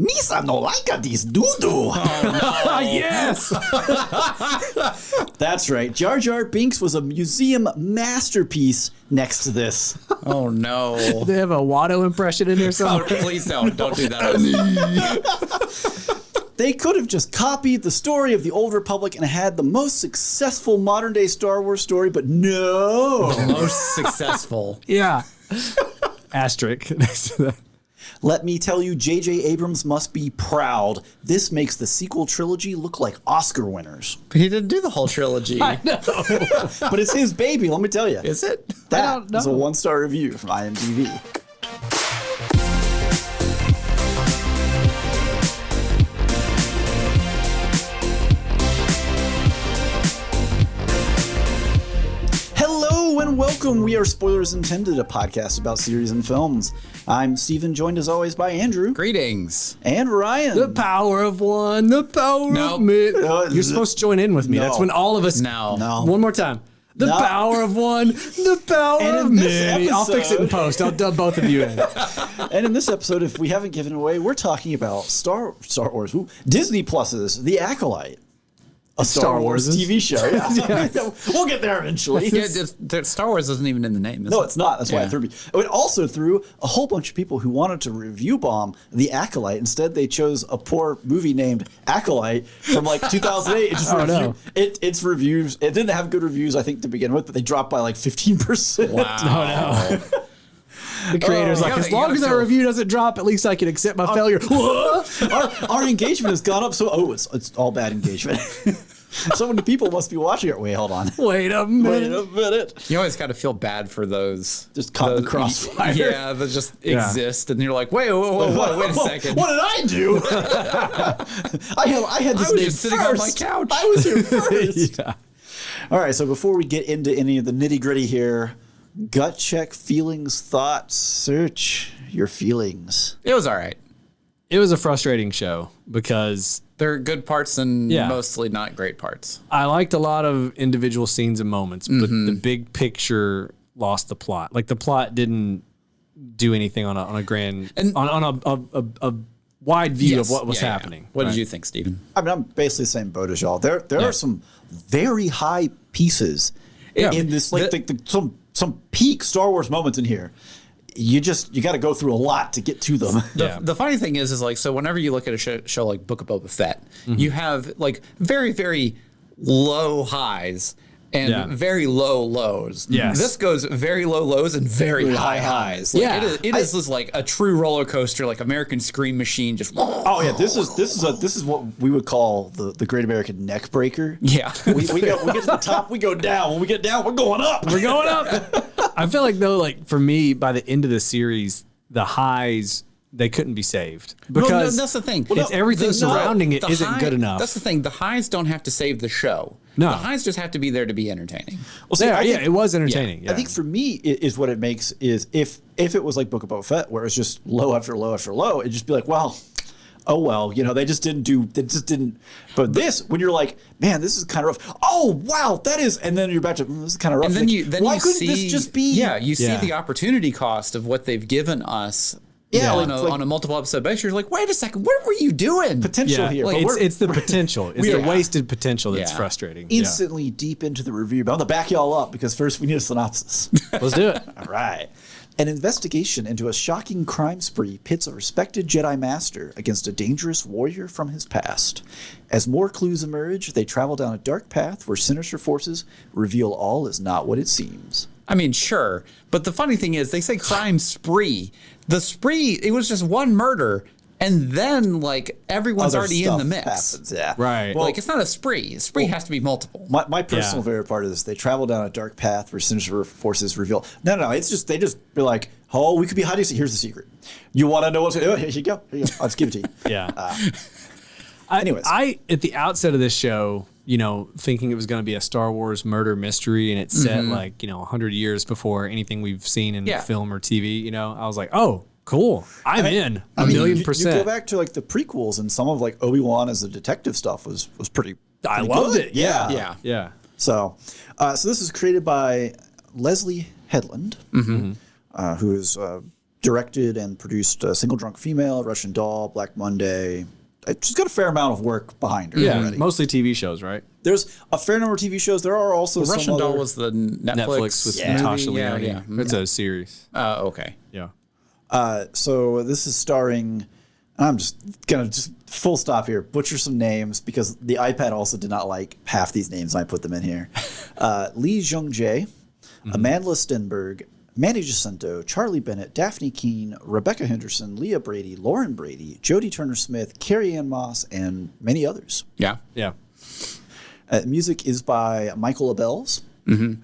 Misa no like this doo-doo. Oh, no. Yes. That's right. Jar Jar Binks was a museum masterpiece next to this. Oh, no. They have a Watto impression in there somewhere. Oh, please don't do that. They could have just copied the story of the Old Republic and had the most successful modern-day Star Wars story, but no. Most successful. Yeah. Asterisk next to that. Let me tell you, J.J. Abrams must be proud. This makes the sequel trilogy look like Oscar winners. But he didn't do the whole trilogy. I know. But it's his baby, let me tell you. Is it? That is a 1-star review from IMDb. Hello and welcome. We are Spoilers Intended, a podcast about series and films. I'm Steven, joined as always by Andrew. Greetings. And Ryan. The power of one, the power of many. You're supposed to join in with me. No. That's when all of us. No. One more time. The power of one, the power And of in this many. I'll fix it in episode- post. I'll dub both of you in. And in this episode, if we haven't given away, we're talking about Star Wars, Disney Plus's The Acolyte. A Star Wars TV show. Yeah. We'll get there eventually. Yeah, Star Wars isn't even in the name. No, it's not. That's why it threw me. It also threw a whole bunch of people who wanted to review bomb The Acolyte. Instead, they chose a poor movie named Acolyte from like 2008. Its reviews. It didn't have good reviews, I think, to begin with, but they dropped by like 15%. Wow. Oh, no. The creator's like, as long as that review doesn't drop, at least I can accept my failure. our engagement has gone up. So, it's all bad engagement. So many people must be watching it. Wait, hold on. Wait a minute. You always got to feel bad for those. Just caught the crossfire. Yeah, that just exist. And you're like, wait a second. What did I do? I had this I was name just sitting first. on my couch. I was here first. Yeah. All right, so before we get into any of the nitty gritty here, gut check, feelings, thoughts, search your feelings. It was all right. It was a frustrating show because There are good parts and mostly not great parts. I liked a lot of individual scenes and moments, but the big picture lost the plot. Like the plot didn't do anything on a grand on a wide view of what was happening. What did you think, Steven? I mean, I'm basically the same boat as y'all. There are some very high pieces in this, like some peak Star Wars moments in here. You got to go through a lot to get to them. The funny thing is like, so whenever you look at a show like Book of Boba Fett, you have like very, very low highs and very low lows. Yes. This goes very low lows and very high highs. Like it is like a true roller coaster, like American Scream Machine. Just oh yeah, this is what we would call the Great American Neck Breaker. Yeah, we get to the top, we go down. When we get down, we're going up. We're going up. I feel like though, like for me, by the end of the series, the highs they couldn't be saved because that's the thing. It's everything surrounding it isn't good enough. That's the thing. The highs don't have to save the show. No. The highs just have to be there to be entertaining. Well, see, it was entertaining. I think for me is what it makes is if it was like Book of Boba Fett where it's just low after low after low, it'd just be like, well, oh well, they just didn't. But this, when you're like, man, this is kind of rough. Oh wow, that is, and then you're back to this is kind of rough. And then why you couldn't see, this just be? Yeah, you see the opportunity cost of what they've given us. Yeah, on a multiple episode basis, you're like, wait a second, what were you doing? Potential here. Like it's the potential. It's the wasted potential that's frustrating. Instantly deep into the review, but I'm gonna back y'all up because first we need a synopsis. Let's do it. All right. An investigation into a shocking crime spree pits a respected Jedi Master against a dangerous warrior from his past. As more clues emerge, they travel down a dark path where sinister forces reveal all is not what it seems. I mean, sure. But the funny thing is, they say crime spree. The spree, it was just one murder. And then, like, everyone's Other already in the stuff mix. happens, yeah. Right. Well, Like, it's not a spree. A spree has to be multiple. my personal favorite part of this, they travel down a dark path where sinister forces reveal. No, it's just, they just be like, oh, we could be hiding. Here's the secret. You want to know what's, here you go. I'll just give it to you. Yeah. Anyways. I at the outset of this show, thinking it was going to be a Star Wars murder mystery and it's set like, 100 years before anything we've seen in film or TV, I was like, oh, cool. I'm in a million percent. You go back to like the prequels and some of like Obi-Wan as a detective stuff was pretty I loved good. it. Yeah. So this is created by Leslie Headland, who is directed and produced Single Drunk Female, Russian Doll, Black Monday. She's got a fair amount of work behind her already. Mostly TV shows, right? There's a fair number of TV shows. There are also some Russian other... Doll was the Netflix with movie. Natasha Lyonne. Yeah. It's a series. Okay. Yeah. So this is starring... I'm just going to just full stop here, butcher some names because the iPad also did not like half these names. I put them in here. Lee Jung-jae, Amanda Stenberg, Manny Jacinto, Charlie Bennett, Daphne Keene, Rebecca Henderson, Leah Brady, Lauren Brady, Jodie Turner-Smith, Carrie Ann Moss, and many others. Yeah. Yeah. Music is by Michael Abels,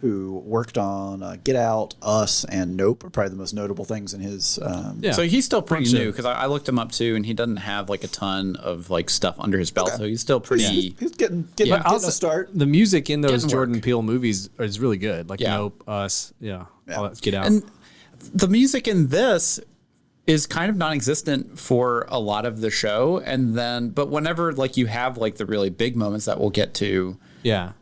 who worked on Get Out, Us, and Nope are probably the most notable things in his... So he's still pretty new because I looked him up too, and he doesn't have like a ton of like stuff under his belt. Okay. So he's still pretty... He's getting a start. The music in those Jordan Peele movies is really good. Like Nope, Us, all that Get Out. And the music in this is kind of non-existent for a lot of the show, but whenever like you have like the really big moments that we'll get to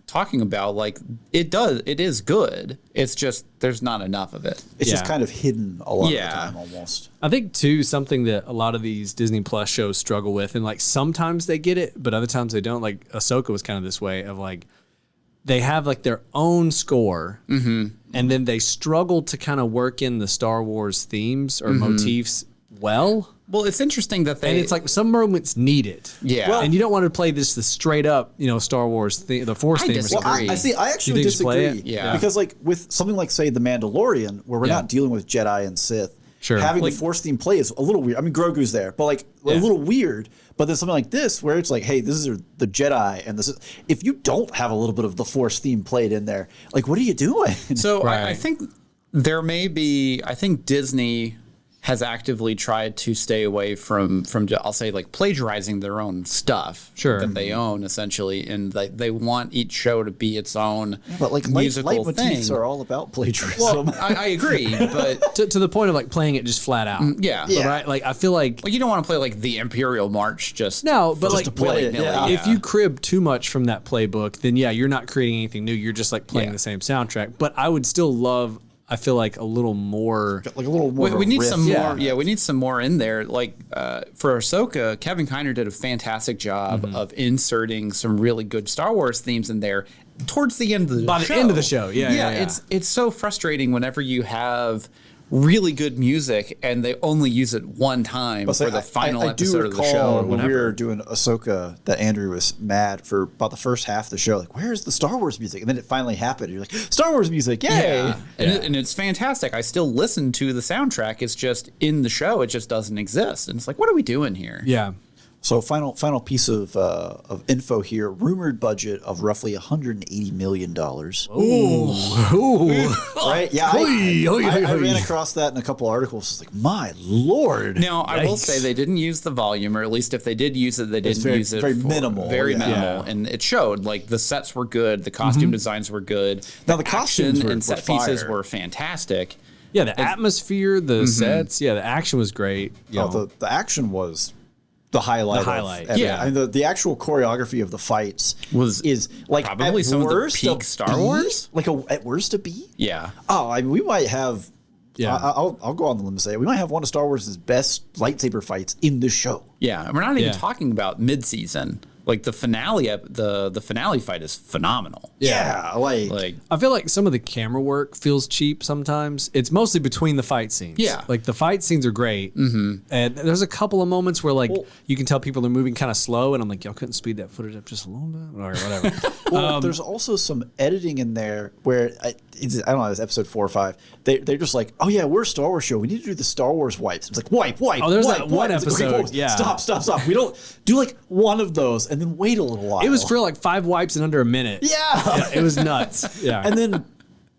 talking about, like it is good. It's just there's not enough of it. It's just kind of hidden a lot of the time almost. I think too something that a lot of these Disney Plus shows struggle with, and like sometimes they get it, but other times they don't. Like Ahsoka was kind of this way of like they have like their own score, and then they struggle to kind of work in the Star Wars themes or motifs well. Well, it's interesting that and it's like some moments need it. Yeah. Well, and you don't want to play the straight up, Star Wars the Force theme. I actually disagree. Yeah. Because like with something like say The Mandalorian, where we're not dealing with Jedi and Sith, having the Force theme play is a little weird. I mean, Grogu's there, but like a little weird. But then something like this, where it's like, hey, this is the Jedi, and this is if you don't have a little bit of the Force theme played in there, like what are you doing? So I think there may be. I think Disney has actively tried to stay away from I'll say like plagiarizing their own stuff that they own essentially, and they want each show to be its own but like musical thing. Are all about plagiarism. Well, I agree, but to the point of like playing it just flat out. Right. Like I feel like you don't want to play like the Imperial March just but just like to play it. If you crib too much from that playbook, then you're not creating anything new. You're just like playing the same soundtrack. But I would still love. I feel like a little more, like a little more. We need some more. Yeah, we need some more in there. Like for Ahsoka, Kevin Kiner did a fantastic job of inserting some really good Star Wars themes in there towards the end of the show. By the end of the show, it's so frustrating whenever you have really good music and they only use it one time for the final episode of the show. When we were doing Ahsoka, that Andrew was mad for about the first half of the show. Like, where's the Star Wars music? And then it finally happened. You're like, Star Wars music, yay! And it's fantastic. I still listen to the soundtrack. It's just in the show. It just doesn't exist. And it's like, what are we doing here? Yeah. So final piece of info here: rumored budget of roughly $180 million. Ooh. Right? Yeah, I ran across that in a couple articles. It's like, my lord. Now I will say they didn't use the volume, or at least if they did use it, they didn't use it very minimal, and it showed. Like the sets were good, the costume designs were good. Now the costumes and set pieces were fantastic. Yeah, the atmosphere, the sets, the action was great. The action was the highlight. I mean, the actual choreography of the fights is like probably some of the peak Star Wars. Like at worst a B. Yeah. Oh, I mean, we might have. Yeah. I'll go on the limb and say we might have one of Star Wars' best lightsaber fights in this show. Yeah, we're not even talking about mid-season. Like the finale, the finale fight is phenomenal. Yeah, like I feel like some of the camera work feels cheap sometimes. It's mostly between the fight scenes. Yeah, like the fight scenes are great, and there's a couple of moments where like you can tell people are moving kind of slow, and I'm like, y'all couldn't speed that footage up just a little bit, or whatever. There's also some editing in there where I don't know, it's episode 4 or 5. They're just like, oh yeah, we're a Star Wars show. We need to do the Star Wars wipes. It's like wipe. Oh, there's that one episode. Yeah, stop. We don't do like one of those and then wait a little while. It was for like 5 wipes in under a minute. Yeah, it was nuts. Yeah, and then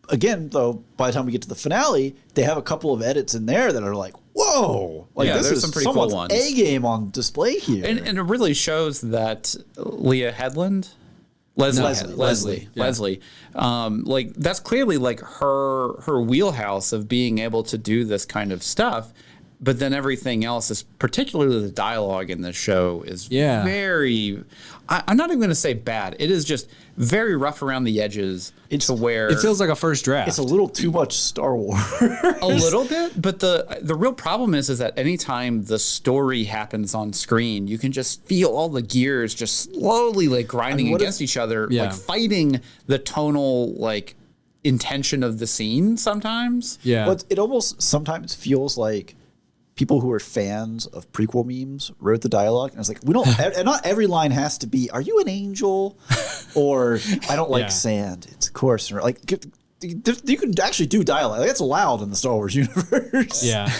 again, though, by the time we get to the finale, they have a couple of edits in there that are like, whoa, like this is some pretty cool ones. A game on display here, and it really shows that Leah Headland. Leslie. Like that's clearly like her wheelhouse of being able to do this kind of stuff. but then everything else is, particularly the dialogue in the show, is very. I'm not even going to say bad. It is just very rough around the edges. To where it feels like a first draft. It's a little too much Star Wars. A little bit, but the real problem is that anytime the story happens on screen, you can just feel all the gears just slowly like grinding against each other, like fighting the tonal like intention of the scene sometimes. Yeah. But it almost sometimes feels like people who are fans of prequel memes wrote the dialogue, and it's like, we don't, and not every line has to be, "Are you an angel?" or "I don't like sand. It's coarse." Or like, you can actually do dialogue. Like, that's allowed in the Star Wars universe. Yeah.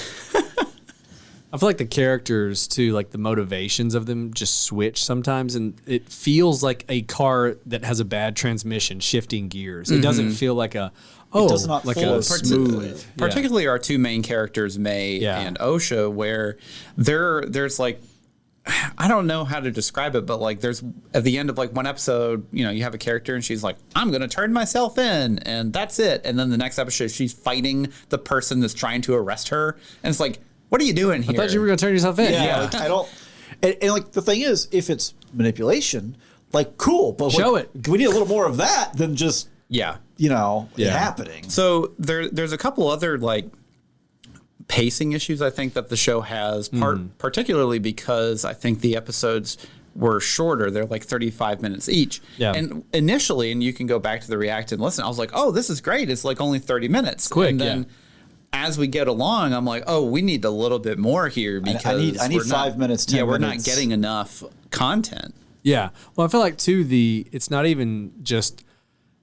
I feel like the characters too, like the motivations of them just switch sometimes, and it feels like a car that has a bad transmission shifting gears. It doesn't feel like a it does not like a smooth. Particularly our two main characters, May and Osha, where there's like, I don't know how to describe it, but like there's at the end of like one episode, you know, you have a character and she's like, "I'm going to turn myself in," and that's it. And then the next episode, she's fighting the person that's trying to arrest her, and it's like, what are you doing here? I thought you were going to turn yourself in. Yeah, like, I don't. And like the thing is, if it's manipulation, like cool, but show it. We need a little more of that than just you know, it happening. So there's a couple other like pacing issues I think that the show has, particularly because I think the episodes were shorter. They're like 35 minutes each. Yeah. And initially, and you can go back to the React and listen, I was like, oh, this is great. It's like only 30 minutes. Quick, and then as we get along, I'm like, oh, we need a little bit more here because I need 5 minutes, 10 minutes. We're not getting enough content. Yeah. Well, I feel like too, it's not even just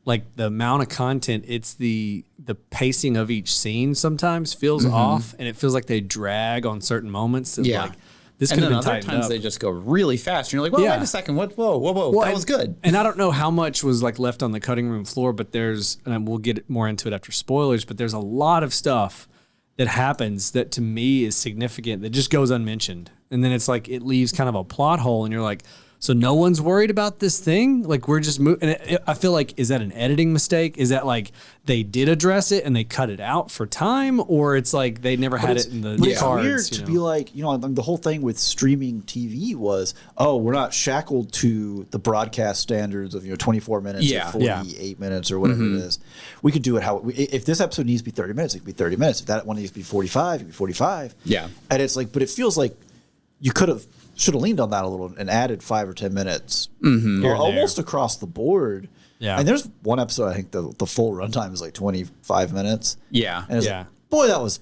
like the amount of content, it's the pacing of each scene sometimes feels off, and it feels like they drag on certain moments. Like, this could have been tightened times up. They just go really fast. And you're like, well, wait a second. What? Whoa. Well, that was good. And I don't know how much was like left on the cutting room floor, but and we'll get more into it after spoilers, but there's a lot of stuff that happens that to me is significant that just goes unmentioned. And then it's like, it leaves kind of a plot hole, and you're like, so no one's worried about this thing? Like, we're just moving. And I feel like, is that an editing mistake? Is that like they did address it and they cut it out for time? Or it's like they never had it in the cards? It's weird to be like, you know, the whole thing with streaming TV was, oh, we're not shackled to the broadcast standards of, you know, 24 minutes or 48 minutes or whatever it is. We could do it if this episode needs to be 30 minutes, it could be 30 minutes. If that one needs to be 45, it could be 45. Yeah. And it's like, but it feels like you should have leaned on that a little and added 5 or 10 minutes, almost across the board. Yeah. And there's one episode, I think the full runtime is like 25 minutes. Yeah. And it's like, boy, that was,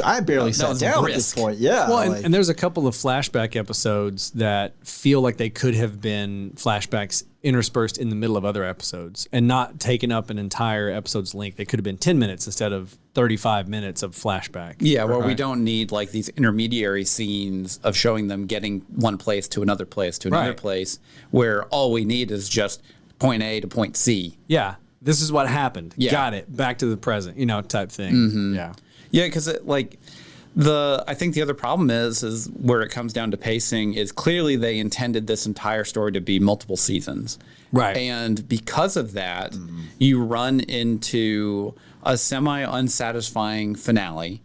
I barely sat down at this point. Yeah. Well, and there's a couple of flashback episodes that feel like they could have been flashbacks interspersed in the middle of other episodes and not taken up an entire episode's length. They could have been 10 minutes instead of 35 minutes of flashback. Yeah, where we don't need like these intermediary scenes of showing them getting one place to another place to another place, where all we need is just point A to point C. Yeah, this is what happened. Yeah. Got it. Back to the present, you know, type thing. Yeah. Yeah, because I think the other problem is where it comes down to pacing is clearly they intended this entire story to be multiple seasons. Right. And because of that, you run into a semi-unsatisfying finale.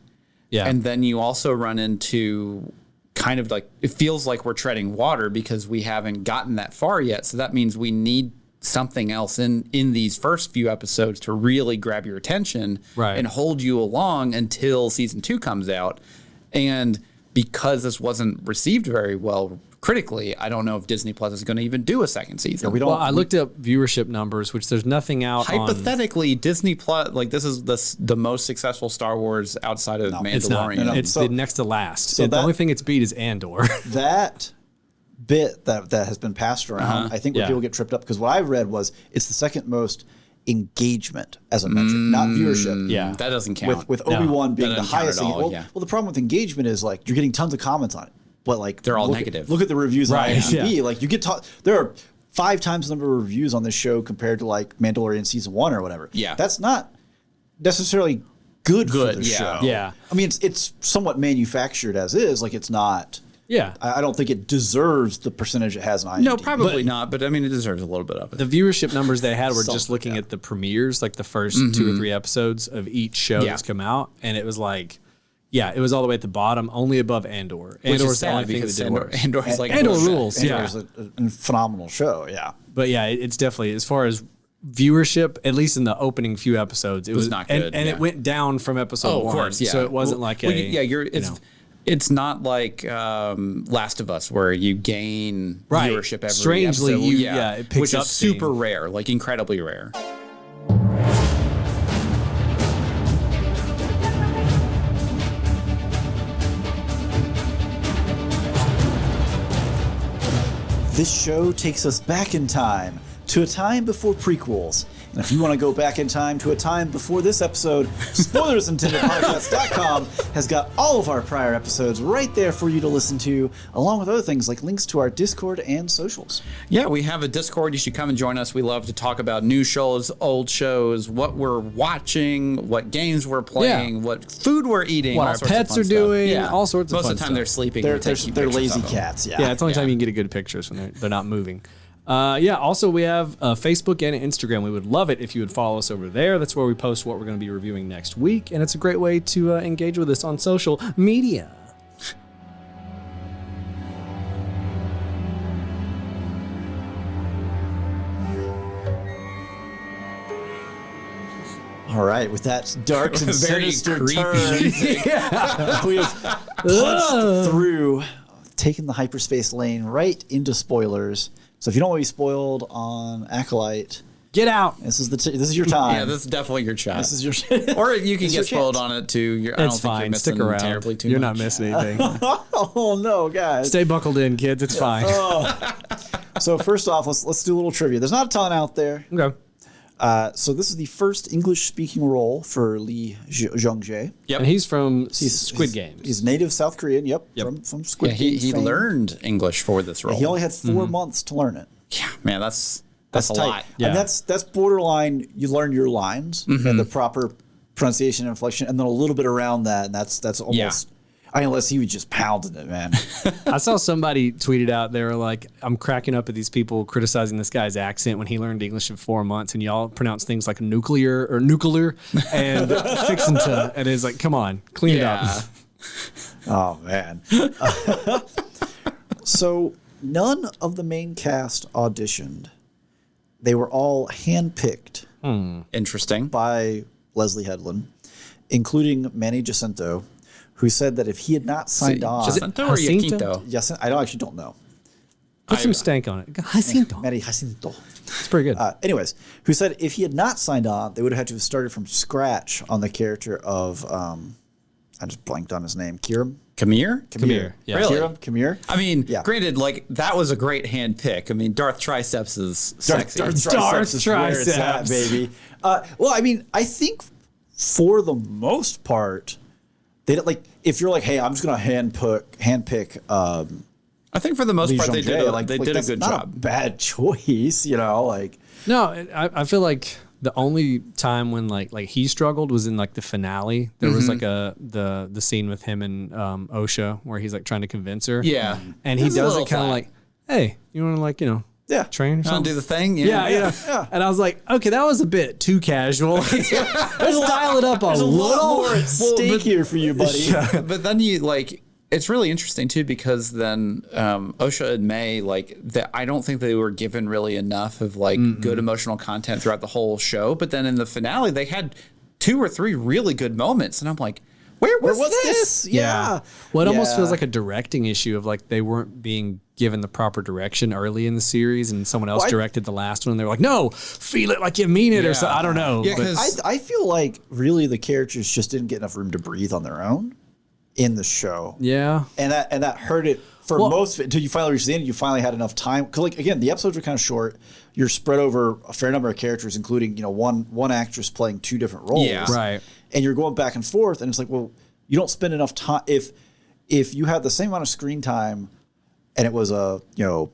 Yeah. And then you also run into kind of like, it feels like we're treading water because we haven't gotten that far yet. So that means we need something else in these first few episodes to really grab your attention and hold you along until season 2 comes out. And because this wasn't received very well critically, I don't know if Disney Plus is going to even do a second season. Yeah, I looked up viewership numbers, which there's nothing out hypothetically on. Disney Plus, like this is the most successful Star Wars outside of Mandalorian. It's the next to last. So the only thing it's beat is Andor. That bit that has been passed around, I think where people get tripped up, because what I read was it's the second most engagement as a metric, not viewership. Yeah, that doesn't count. With Obi-Wan being the highest thing. Well, the problem with engagement is like you're getting tons of comments on it, but like they're all negative. Look at the reviews on IMDb. Like you get there are 5 times the number of reviews on this show compared to like Mandalorian season 1 or whatever. Yeah, that's not necessarily good for the show. Yeah, I mean it's somewhat manufactured as is. Like it's not. Yeah. I don't think it deserves the percentage it has on IMDb. No, probably not, but I mean, it deserves a little bit of it. The viewership numbers they had were just looking at the premieres, like the first 2 or 3 episodes of each show that's come out, and it was like Yeah, it was all the way at the bottom, only above Andor. Andor's the only thing that did worse. Andor's like Andor rules. Andor's a phenomenal show. Yeah, but yeah, it's definitely, as far as viewership, at least in the opening few episodes, it was not good. And it went down from episode 1. Of course, yeah. So it wasn't it's not like Last of Us where you gain viewership every Strangely, episode. it picks which up is super rare, like incredibly rare. This show takes us back in time to a time before prequels. And if you want to go back in time to a time before this episode, SpoilersIntendedPodcast.com has got all of our prior episodes right there for you to listen to, along with other things like links to our Discord and socials. Yeah, we have a Discord. You should come and join us. We love to talk about new shows, old shows, what we're watching, what games we're playing, what food we're eating, what our pets are doing, all sorts of fun stuff. Most of the time they're sleeping. They're lazy cats, Yeah, it's the only time you can get good pictures when they're not moving. Also, we have Facebook and Instagram. We would love it if you would follow us over there. That's where we post what we're going to be reviewing next week, and it's a great way to engage with us on social media. All right, with that dark and sinister turn, we have punched through, taking the hyperspace lane right into spoilers. So if you don't want to be spoiled on Acolyte, get out. This is your time. Yeah, this is definitely your shot. This is your or you can get spoiled on it too. I don't think you're missing terribly too much. You're not missing anything. Oh no, guys! Stay buckled in, kids. It's fine. So first off, let's do a little trivia. There's not a ton out there. Okay. So this is the first English-speaking role for Lee Jung-jae. Yep. And he's from Squid Games. He's native South Korean. Yep. From Squid Games. He learned English for this role. Yeah, he only had 4 months to learn it. Yeah, man, that's a tight. lot. Yeah. And that's borderline. You learn your lines and the proper pronunciation and inflection, and then a little bit around that, and that's almost. Yeah. Unless he was just pounding it, man. I saw somebody tweeted out, they were like, I'm cracking up at these people criticizing this guy's accent when he learned English in 4 months, and y'all pronounce things like nuclear and fixing to, and it's like, come on, clean it up. Oh, man. So none of the main cast auditioned. They were all handpicked. Interesting. By Leslie Headland, including Manny Jacinto, who said that if he had not signed on... Jacinto or Jacinto? Jacinto? I actually don't know. Put some stank on it. Jacinto. Manny Jacinto. It's pretty good. Anyways, who said if he had not signed on, they would have had to have started from scratch on the character of... I just blanked on his name. Kamir? Yeah. Really? Kamir? I mean, granted, like, that was a great hand pick. I mean, Darth Triceps is sexy. Darth Triceps is where it's at, baby. Well, I mean, I think for the most part... They don't, like, if you're like, hey, I'm just gonna handpick. I think for the most part they did a good job. A bad choice, like. No, I feel like the only time when like he struggled was in like the finale. There was like the scene with him and Osha where he's like trying to convince her. Yeah, and he does it kind of like, hey, you want to train or something? Do the thing? Yeah. And I was like, okay, that was a bit too casual. Let's dial it up a little more at stake here for you, buddy. Yeah. But then it's really interesting too, because then Osha and May, I don't think they were given really enough of good emotional content throughout the whole show. But then in the finale, they had 2 or 3 really good moments, and I'm like, where was this? Yeah. Well, it almost feels like a directing issue of they weren't being given the proper direction early in the series, and someone else directed the last one, and they were like, no, feel it like you mean it, or so. I don't know. Yeah, because I feel like really the characters just didn't get enough room to breathe on their own in the show. Yeah. And that hurt it for most of it until you finally reached the end. You finally had enough time. Because again, the episodes were kind of short. You're spread over a fair number of characters, including one actress playing 2 different roles. Yeah. Right. And you're going back and forth, and it's like, well, you don't spend enough time. If you had the same amount of screen time, and it was Osha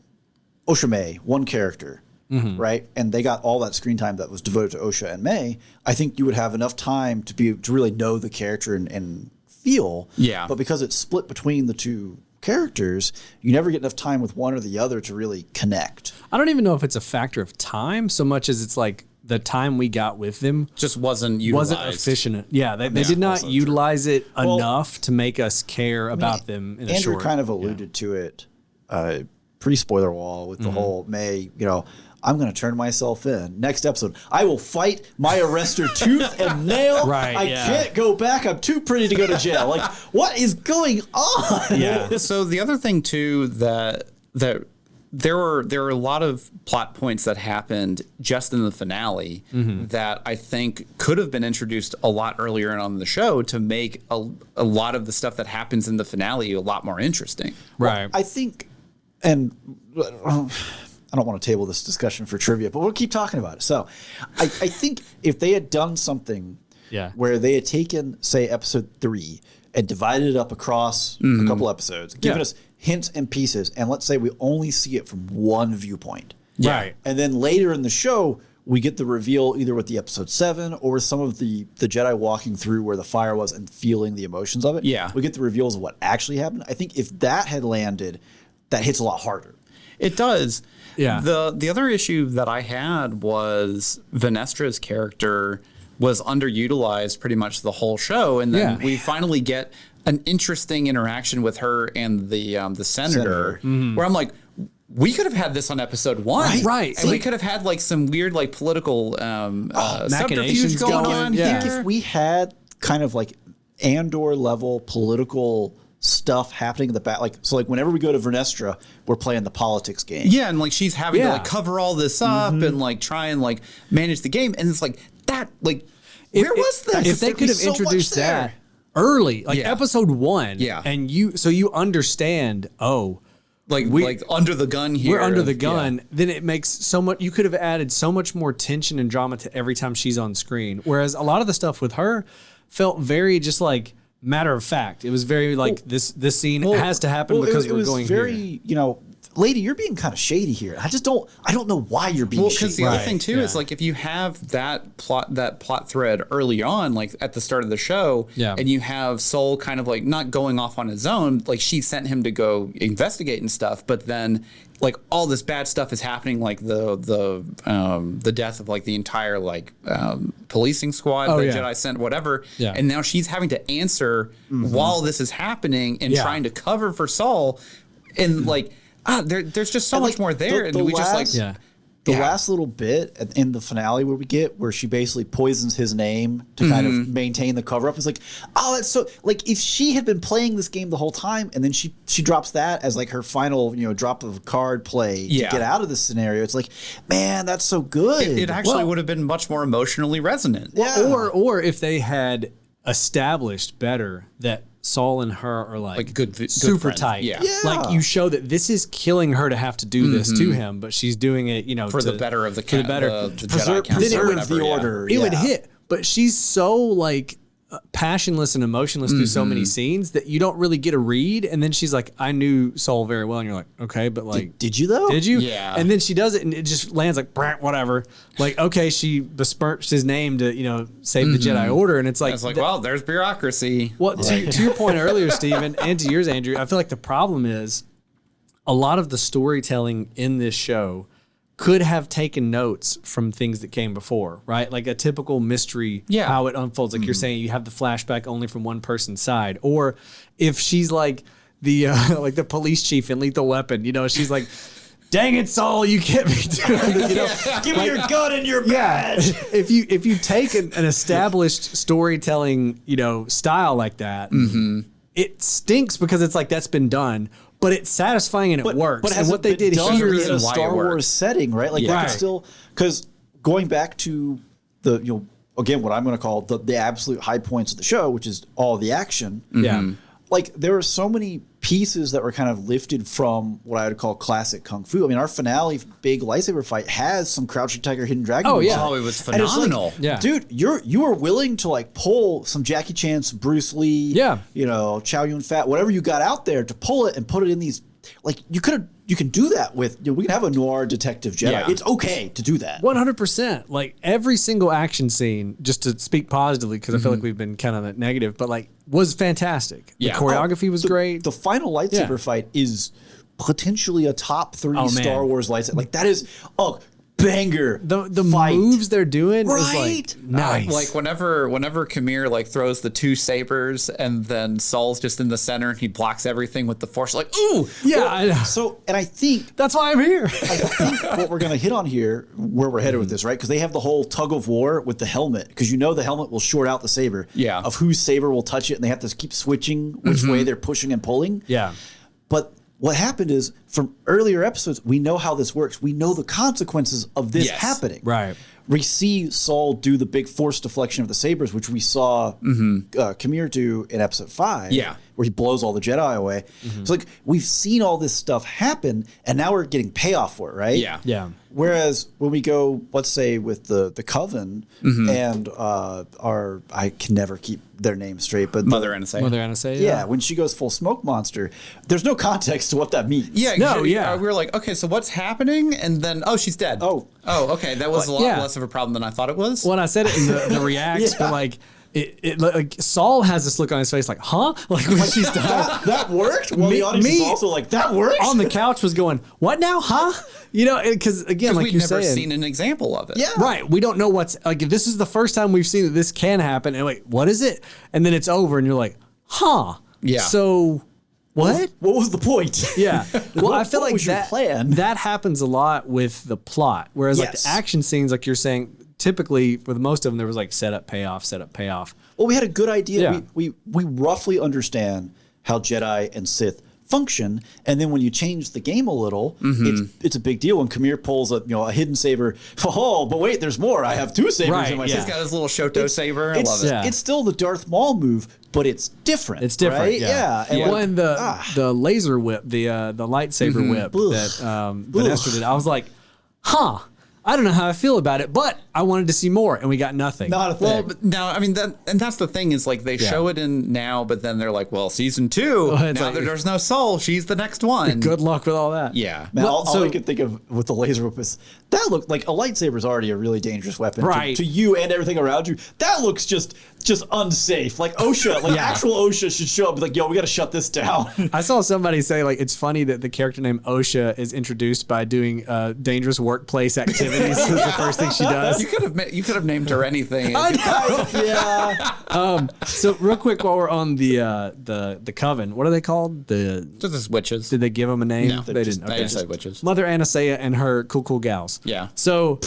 May, one character, right, and they got all that screen time that was devoted to Osha and May, I think you would have enough time to really know the character and feel. Yeah. But because it's split between the 2 characters, you never get enough time with one or the other to really connect. I don't even know if it's a factor of time so much as it's like the time we got with them just wasn't utilized. Wasn't efficient. Yeah, they did not utilize it enough to make us care about them in a short. Andrew kind of alluded to it pre-spoiler wall with the whole May, I'm going to turn myself in. Next episode, I will fight my arrestor tooth and nail. Right, I can't go back. I'm too pretty to go to jail. Like, what is going on? Yeah. So the other thing too that there were a lot of plot points that happened just in the finale that I think could have been introduced a lot earlier on the show to make a lot of the stuff that happens in the finale a lot more interesting. Right. Well, I think, and I don't want to table this discussion for trivia, but we'll keep talking about it. So I think if they had done something where they had taken, say, episode 3 and divided it up across a couple episodes, given us hints and pieces, and let's say we only see it from one viewpoint. Right. And then later in the show, we get the reveal either with the episode 7 or with some of the Jedi walking through where the fire was and feeling the emotions of it. Yeah. We get the reveals of what actually happened. I think if that had landed, that hits a lot harder. It does. Yeah. The other issue that I had was Vanestra's character was underutilized pretty much the whole show, and then we finally get an interesting interaction with her and the senator, where I'm like, we could have had this on episode 1, right? And we could have had like some weird like political machinations subterfuge going on. I think if we had kind of like Andor level political stuff happening in the back, like whenever we go to Vernestra, we're playing the politics game. Yeah, and like she's having to like cover all this up and like try and like manage the game, and it's like that. Like, where was this? If they could have introduced that early, like episode 1, and you understand, like under the gun here. We're under the gun. Then it makes so much. You could have added so much more tension and drama to every time she's on screen. Whereas a lot of the stuff with her felt very just like matter of fact. It was very like this scene has to happen because we're going very, here. Lady, you're being kind of shady here. I don't know why you're being shady. Because the other thing too is like if you have that plot thread early on, like at the start of the show, and you have Sol kind of like not going off on his own, like she sent him to go investigate and stuff, but then like all this bad stuff is happening, like the death of like the entire like policing squad that Jedi sent, whatever, and now she's having to answer while this is happening and trying to cover for Sol, and like. There's just so much more there, and we just like the last little bit in the finale where she basically poisons his name to kind of maintain the cover up is like, oh, that's so like if she had been playing this game the whole time and then she drops that as like her final drop of card play to get out of this scenario, it's like, man, that's so good. It actually would have been much more emotionally resonant. Yeah. Or if they had established better that Sol and her are like good super friends. tight. Yeah. Like you show that this is killing her to have to do this to him, but she's doing it, for the better of the Jedi Council. Then it would the order. It would hit, but she's so like passionless and emotionless through so many scenes that you don't really get a read. And then she's like, I knew Sol very well. And you're like, okay, but like, did you though? Did you? Yeah. And then she does it and it just lands like, whatever. Like, okay, she besmirched his name to, save the Jedi Order. And it's like, well, there's bureaucracy. Well, to your point earlier, Stephen, and to yours, Andrew, I feel like the problem is a lot of the storytelling in this show could have taken notes from things that came before, right? Like a typical mystery, how it unfolds. Like you're saying, you have the flashback only from one person's side. Or if she's like the like the police chief in Lethal Weapon, she's like, dang it, Sol, you get me doing this, Give me your gun and your badge. If you take an established storytelling, style like that, it stinks because it's like that's been done. But it's satisfying and it works. But and what they did here in a Star Wars setting, right? Like that could still, because going back to the again what I'm going to call the absolute high points of the show, which is all the action. Yeah. Like there are so many pieces that were kind of lifted from what I would call classic kung fu. I mean, our finale big lightsaber fight has some Crouching Tiger, Hidden Dragon. Oh yeah, it was phenomenal. Like, dude, you were willing to like pull some Jackie Chan, some Bruce Lee, Chow Yun Fat, whatever you got out there to pull it and put it in these. Like you can do that with. We can have a noir detective Jedi. Yeah. It's okay to do that. 100%. Like every single action scene, just to speak positively, because I feel like we've been kind of negative, but like was fantastic. The choreography was great. The final lightsaber fight is potentially a top 3 Star Wars lightsaber. Like that is banger. The fight. moves they're doing Right. is like nice. Like whenever Kamir like throws the two sabers and then Saul's just in the center and he blocks everything with the force, like, ooh. Yeah, I know. So, and I think That's why I'm here. I think what we're going to hit on here, where we're headed with this, right? Because they have the whole tug of war with the helmet, because you know the helmet will short out the saber. Yeah. Of whose saber will touch it, and they have to keep switching which way they're pushing and pulling. Yeah. But what happened is, from earlier episodes, we know how this works. We know the consequences of this happening. Right. We see Saul do the big force deflection of the sabers, which we saw Kamir do in episode 5. Yeah. Where he blows all the Jedi away. So like we've seen all this stuff happen, and now we're getting payoff for it, right? Yeah. Yeah. Whereas when we go, let's say with the Coven and our I can never keep their name straight, but Mother Anastasia. Mother Anastasia. yeah, when she goes full smoke monster, there's no context to what that means. Yeah, No, we yeah. we were like, okay, so what's happening? And then, oh, she's dead. Oh. Okay, that was a lot yeah. less of a problem than I thought it was. When I said it in the reacts, Yeah. but like it like Saul has this look on his face like, huh? Like when she's done. that worked. Well, Me- the audience is me- also like, that works. On the couch was going, what now? Huh? You know, because again, like we've you're never saying, seen an example of it. Yeah. right? We don't know what's like. If this is the first time we've seen that this can happen, and wait, what is it? And then it's over, and you're like, huh? Yeah. So what? What was the point? Yeah. Well, I feel what like was your that plan? that happens a lot with the plot. Whereas like Yes. the action scenes, like you're saying, typically for the most of them, there was like setup, payoff, setup, payoff. Well, we had a good idea. Yeah. We roughly understand how Jedi and Sith function, and then when you change the game a little, it's a big deal. When Kamir pulls a hidden saber, oh, but wait, there's more. I have two sabers Right, in my yeah. He's got his little Shoto saber. I love it. Yeah. It's still the Darth Maul move, but it's different. It's different, right? yeah. And Well, and the laser whip, the lightsaber whip that Vanessa did, I was like, huh. I don't know how I feel about it, but I wanted to see more, and we got nothing. not a thing. Well, but now, I mean, that's the thing is like they show it in now, but then they're like, well, season 2, it's now like- that there's no soul, she's the next one. Good luck with all that. Yeah. Man, Well, all so- I can think of with the laser whip is that looked like a lightsaber is already a really dangerous weapon Right. to you and everything around you. That looks just unsafe. Like OSHA, like actual OSHA should show up and be like, yo, we got to shut this down. I saw somebody say like it's funny that the character named OSHA is introduced by doing dangerous workplace activities. Is the first thing she does. You could have named her anything. Yeah. So real quick, while we're on the coven, what are they called? Just as witches. Did they give them a name? No, they just- didn't. they Okay. just said witches. Mother Anastasia and her cool gals. Yeah. So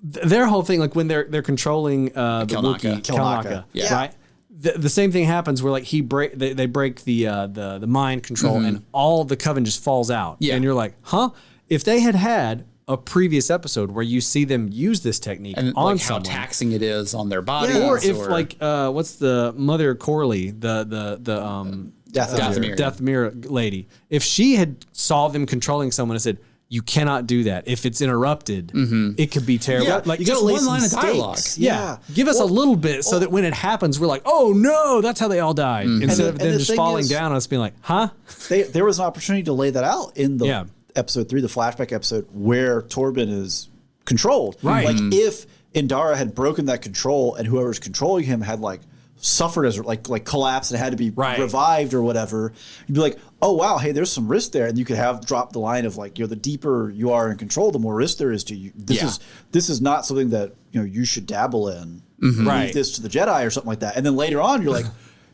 their whole thing, like when they're controlling the Kelnaka. Wookiee, Kelnaka, Yeah. right? The same thing happens where like they break the mind control and all the coven just falls out. Yeah. And you're like, huh? If they had a previous episode where you see them use this technique and on like how someone, taxing it is on their bodies. or if like what's the Mother Corley, the Dathomir. Dathomir lady, if she had saw them controlling someone and said, you cannot do that. If it's interrupted, it could be terrible. Yeah, like You got to Just lay one some line of stakes. dialogue. yeah. Give us a little bit so that when it happens, we're like, oh no, that's how they all died. Instead of And them the just thing falling is- down and us being like, huh? There was an opportunity to lay that out in the Yeah. episode 3, the flashback episode, where Torben is controlled. Right. Like if Indara had broken that control and whoever's controlling him had like suffered as like collapsed and had to be Right. revived or whatever, you'd be like, oh wow, hey, there's some risk there, and you could have dropped the line of like, the deeper you are in control, the more risk there is to you. This is not something that you should dabble in. Right. Leave this to the Jedi or something like that. And then later on, you're like,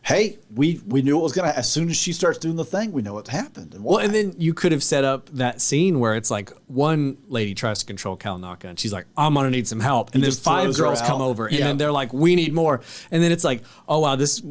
hey, we knew what was gonna. As soon as she starts doing the thing, we know what happened. And why. Well, and then you could have set up that scene where it's like one lady tries to control Kalnaka and she's like, I'm going to need some help. And then just 5 throws her girls come out. over and Yeah. then they're like, we need more. And then it's like, oh, wow, this,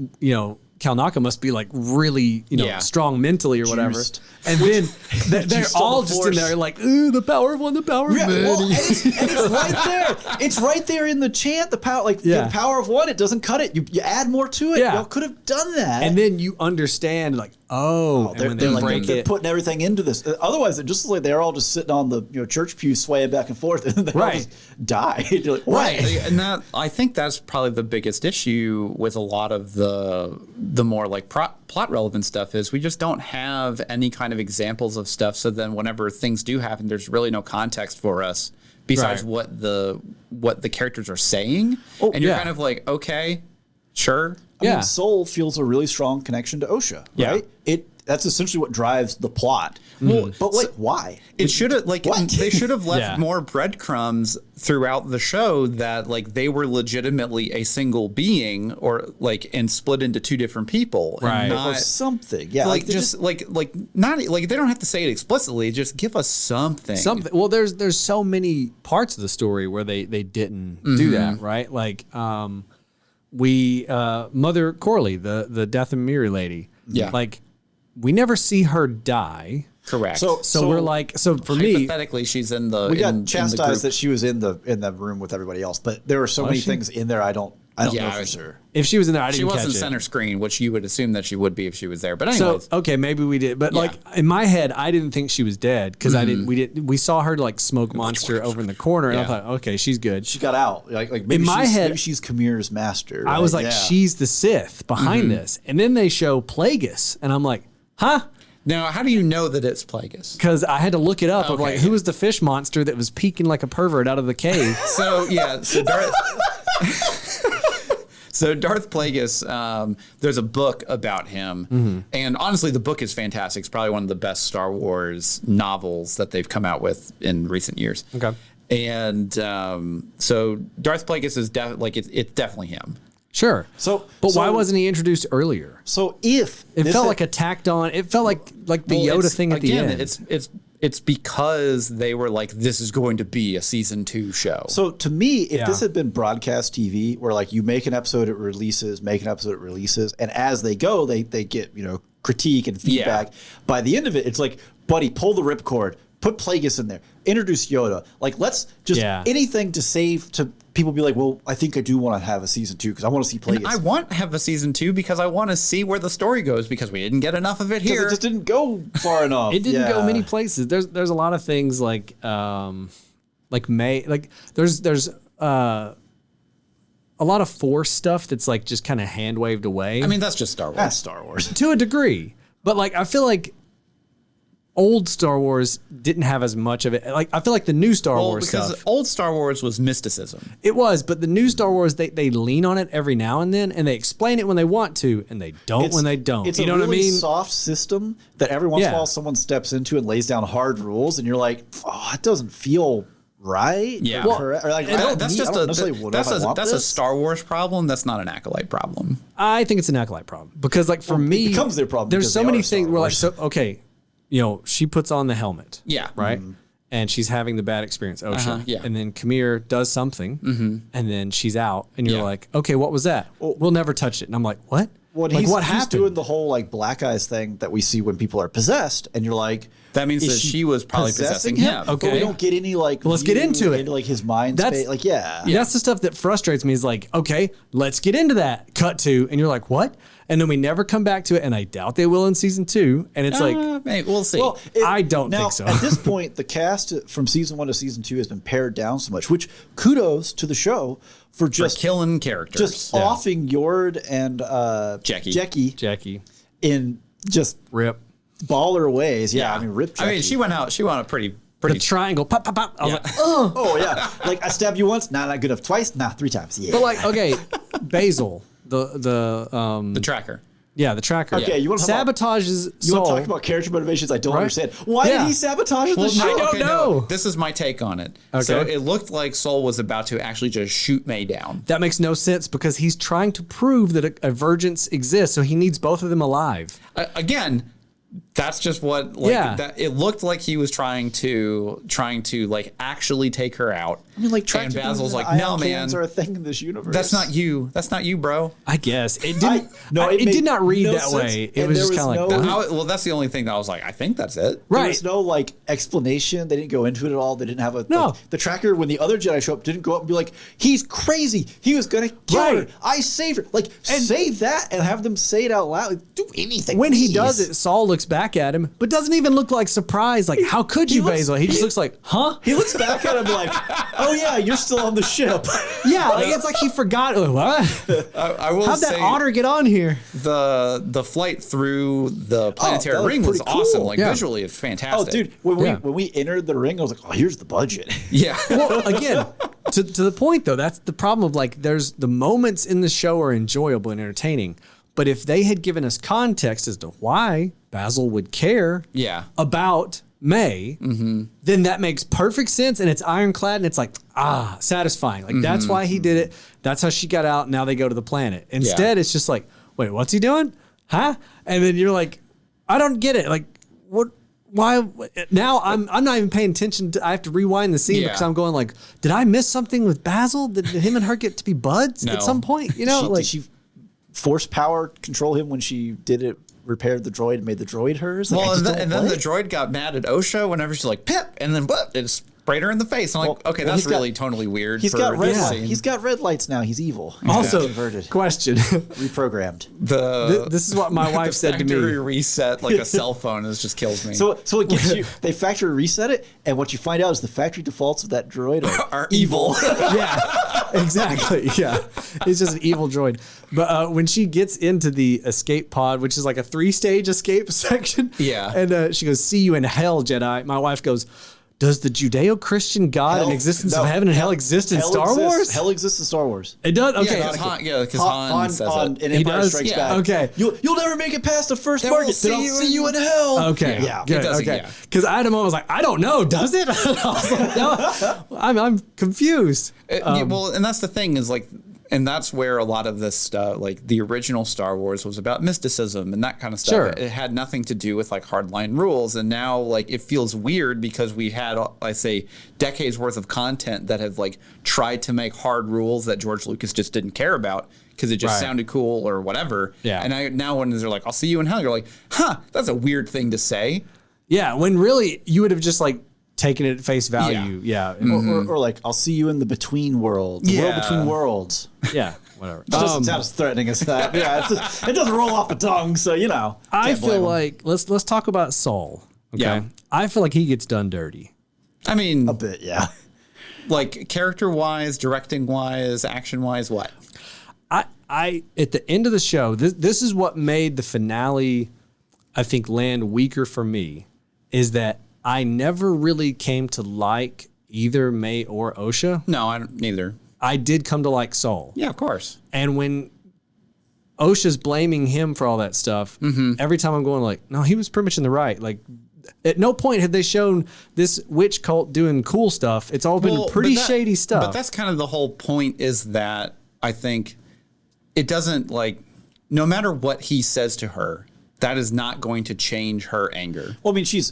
Kalnaka must be like really, Yeah. strong mentally or whatever. Juiced. And then they're Juiced on all the just in force. there like, ooh, the power of one, the power of Yeah, many. well, and it's right there. It's right there in the chant. The power, the power of one. It doesn't cut it. You add more to it. Yeah. Y'all could have done that. And then you understand like, and they're, when they're they like break they're it. putting everything into this. Otherwise, it just like they're all just sitting on the church pew swaying back and forth, and they all Right. just die. You're like, what? Right, and that I think that's probably the biggest issue with a lot of the more like plot relevant stuff is we just don't have any kind of examples of stuff. So then whenever things do happen, there's really no context for us besides Right. what the characters are saying, and you're yeah. kind of like, okay, sure. I mean, Soul feels a really strong connection to OSHA, Yeah. right? that's essentially what drives the plot. Well, but like, why? It should have they should have left more breadcrumbs throughout the show that like they were legitimately a single being or like and split into two different people, right? Or something, yeah. Like just like not like they don't have to say it explicitly. Just give us something. Something. Well, there's so many parts of the story where they didn't do that, right? Like Mother Corley, the Death and Miri lady. Yeah. Like we never see her die. Correct. So we're like, so for me, hypothetically, she's in the. We got chastised that she was in the room with everybody else, but there were so many things in there I don't know for sure. If she was in there, I didn't catch it. She wasn't center screen, which you would assume that she would be if she was there. But anyways. So okay, maybe we did, but like in my head, I didn't think she was dead because we saw her like smoke monster over in the corner, and I thought, okay, she's good. She got out. Like maybe in my head, maybe she's Khmer's master. Right? I was like, she's the Sith behind this, and then they show Plagueis, and I'm like, huh? Now, how do you know that it's Plagueis? Because I had to look it up of like who was the fish monster that was peeking like a pervert out of the cave. So Darth Plagueis, there's a book about him, and honestly, the book is fantastic. It's probably one of the best Star Wars novels that they've come out with in recent years. Okay, and so Darth Plagueis is it's definitely him. Sure. But why wasn't he introduced earlier? So if it felt like a tacked on, it felt like the Yoda thing at the end. It's because they were like, this is going to be a season 2 show. So to me, if this had been broadcast TV, where like you make an episode, it releases, and as they go, they get critique and feedback. By the end of it, it's like, buddy, pull the ripcord. Put Plagueis in there. Introduce Yoda. Like, let's just anything to save to people be like, well, I think I do want to have a season 2 because I want to see Plagueis. And I want to have a season 2 because I want to see where the story goes because we didn't get enough of it here. It just didn't go far enough. It didn't go many places. There's a lot of things there's a lot of Force stuff that's like just kind of hand waved away. I mean, that's just Star Wars. That's Star Wars to a degree, but like I feel like old Star Wars didn't have as much of it. Like I feel like the new Star Wars because stuff. Old Star Wars was mysticism. It was, but the new Star Wars they lean on it every now and then, and they explain it when they want to, and they don't when they don't. It's what I mean? Soft system that every once in a while someone steps into and lays down hard rules, and you're like, oh, it doesn't feel right. Yeah, that's a Star Wars problem. That's not an Acolyte problem. I think it's an Acolyte problem because, like, for me, it becomes their problem. There's so many things where, like, okay. She puts on the helmet. Yeah. Right? Mm-hmm. And she's having the bad experience. And then Khmer does something. And then she's out. And you're like, okay, what was that? We'll never touch it. And I'm like, what? What happened? He's doing the whole like black eyes thing that we see when people are possessed. And you're like, that means that she was probably possessing him. Okay. But we don't get any like. Well, let's get into it. Into like his mind space. Like, That's the stuff that frustrates me is like, okay, let's get into that. Cut to. And you're like, what? And then we never come back to it, and I doubt they will in season 2. And it's we'll see. Well, I don't think so. At this point, the cast from season 1 to season 2 has been pared down so much, which kudos to the show for just killing characters, just offing Yord and Jackie in just rip baller ways. Yeah, I mean rip. Jackie. I mean, she went a pretty. The triangle, pop, pop, pop. I was like, oh yeah, like I stabbed you once, not good enough. Twice, 3 times. Yeah. But like, okay, Basil. The tracker. Yeah, the tracker. Okay, you want to sabotages You want to talk about character motivations? I don't understand. Why did he sabotage the show? I don't know. This is my take on it. Okay. So it looked like Sol was about to actually just shoot May down. That makes no sense because he's trying to prove that a vergence exists, so he needs both of them alive. Again, that's just what that it looked like he was trying to like actually take her out. I mean, like, and Basil's like, no, man, are a thing in this universe. That's not you, bro. I guess it didn't. It did not read that sense. Way. It was just kind of like, well, that's the only thing that I was like, I think that's it. Right. There was no like explanation. They didn't go into it at all. They didn't have a like, the tracker when the other Jedi show up didn't go up and be like, he's crazy. He was gonna kill her. I saved her. Like, say that and have them say it out loud. Like, do anything. When he does it, Saul looks back at him, but doesn't even look like surprised. Like, how could you, Basil? He just looks like, huh? He looks back at him like, oh yeah, you're still on the ship. Yeah, like it's like he forgot. What? I will How'd that otter get on here? The flight through the planetary ring was awesome. Like visually, it's fantastic. Oh, dude, when we entered the ring, I was like, oh, here's the budget. Yeah. Well, again, to the point though, that's the problem of like, there's the moments in the show are enjoyable and entertaining. But if they had given us context as to why Basil would care about May, then that makes perfect sense and it's ironclad and it's like, satisfying. Like that's why he did it. That's how she got out. Now they go to the planet. Instead, it's just like, wait, what's he doing? Huh? And then you're like, I don't get it. Like, what? Why? Now I'm not even paying attention. I have to rewind the scene because I'm going like, did I miss something with Basil? Did him and her get to be buds at some point? You know, did she force power control him when she did it? Repaired the droid, made the droid hers. Like, well, and then the droid got mad at Osha whenever she's like pip, and then it sprayed her in the face. I'm like, okay, that's really totally weird. He's got red. He's got red lights now. He's evil. Also, converted. Question: reprogrammed. This is what my wife said to me. Factory reset like a cell phone just kills me. So it gets you. They factory reset it, and what you find out is the factory defaults of that droid are evil. Yeah, exactly. Yeah, it's just an evil droid. But when she gets into the escape pod, which is like a 3-stage escape section, and she goes, "See you in hell, Jedi." My wife goes, "Does the Judeo-Christian God and existence of heaven and hell exist in Star Wars?" Hell exists in Star Wars. It does. Okay, because Han says it. In Empire Strikes Back. Okay, you'll never make it past the first target. Then I'll see you in hell. Okay, good. Okay, because I had a moment. I was like, I don't know. Does it? I was like, no, I'm confused. Well, and that's the thing is like. And that's where a lot of this stuff, like the original Star Wars was about mysticism and that kind of stuff. Sure. It had nothing to do with like hardline rules. And now like it feels weird because we had, I say, decades worth of content that have like tried to make hard rules that George Lucas just didn't care about because it just sounded cool or whatever. Yeah. And now when they're like, I'll see you in hell, you're like, that's a weird thing to say. Yeah. When really you would have just like, taking it at face value, or like I'll see you in the between world, the world between worlds. Yeah, whatever. It doesn't sound as threatening as that. It doesn't roll off the tongue, so you know. I feel like let's talk about Saul. Okay, I feel like he gets done dirty. I mean, a bit, like character wise, directing wise, action wise, what? I at the end of the show, this is what made the finale, I think, land weaker for me, is that I never really came to like either May or Osha. No, I don't, neither. I did come to like Saul. Yeah, of course. And when Osha's blaming him for all that stuff, every time I'm going like, no, he was pretty much in the right. Like, at no point had they shown this witch cult doing cool stuff. It's all been pretty shady stuff. But that's kind of the whole point is that I think it doesn't like, no matter what he says to her, that is not going to change her anger. Well, I mean, she's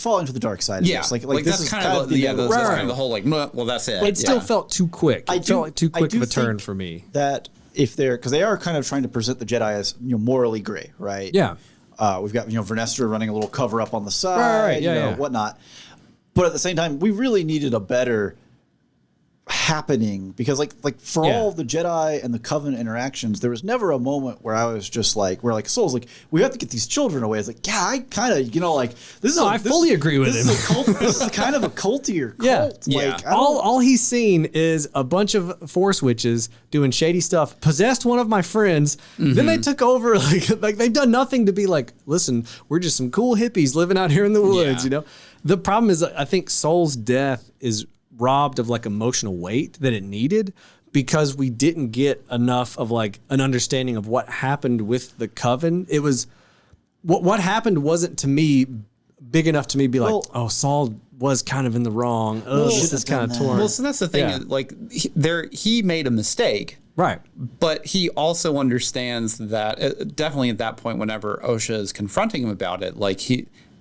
fallen to the dark side. Yeah, like this that's is kind of the whole like. Well, that's it. But it still felt too quick. It felt like too quick of a turn for me. That if because they are kind of trying to present the Jedi as morally gray, right? Yeah. We've got Vernestra running a little cover up on the side, whatnot. But at the same time, we really needed a better happening because like for all the Jedi and the Covenant interactions, there was never a moment where I was just like, where like Soul's like, we have to get these children away. It's like, yeah, I kind of like this is. I fully agree with him. This is kind of a cultier cult. Like all he's seen is a bunch of Force witches doing shady stuff, possessed one of my friends. Then they took over like they've done nothing to be like, listen, we're just some cool hippies living out here in the woods. The problem is I think Soul's death is robbed of like emotional weight that it needed because we didn't get enough of like an understanding of what happened with the Coven. It was what happened wasn't to me big enough to me be like, oh, Saul was kind of in the wrong. Oh, this is kind of torn. Well, so that's the thing. Like he made a mistake. Right. But he also understands that definitely at that point, whenever Osha is confronting him about it, like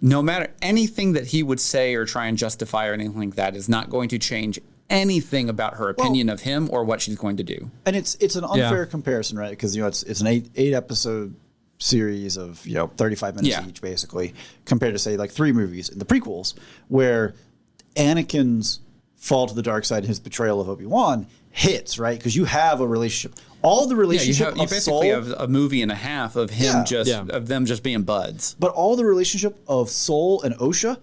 no matter anything that he would say or try and justify or anything like that is not going to change anything about her opinion of him or what she's going to do. And it's an unfair comparison, right? Because it's an eight episode series of 35 minutes each, basically, compared to say like 3 movies in the prequels, where Anakin's fall to the dark side and his betrayal of Obi-Wan hits, right? Because you have a relationship. All the relationship you basically have a movie and a half of him of them just being buds. But all the relationship of Soul and Osha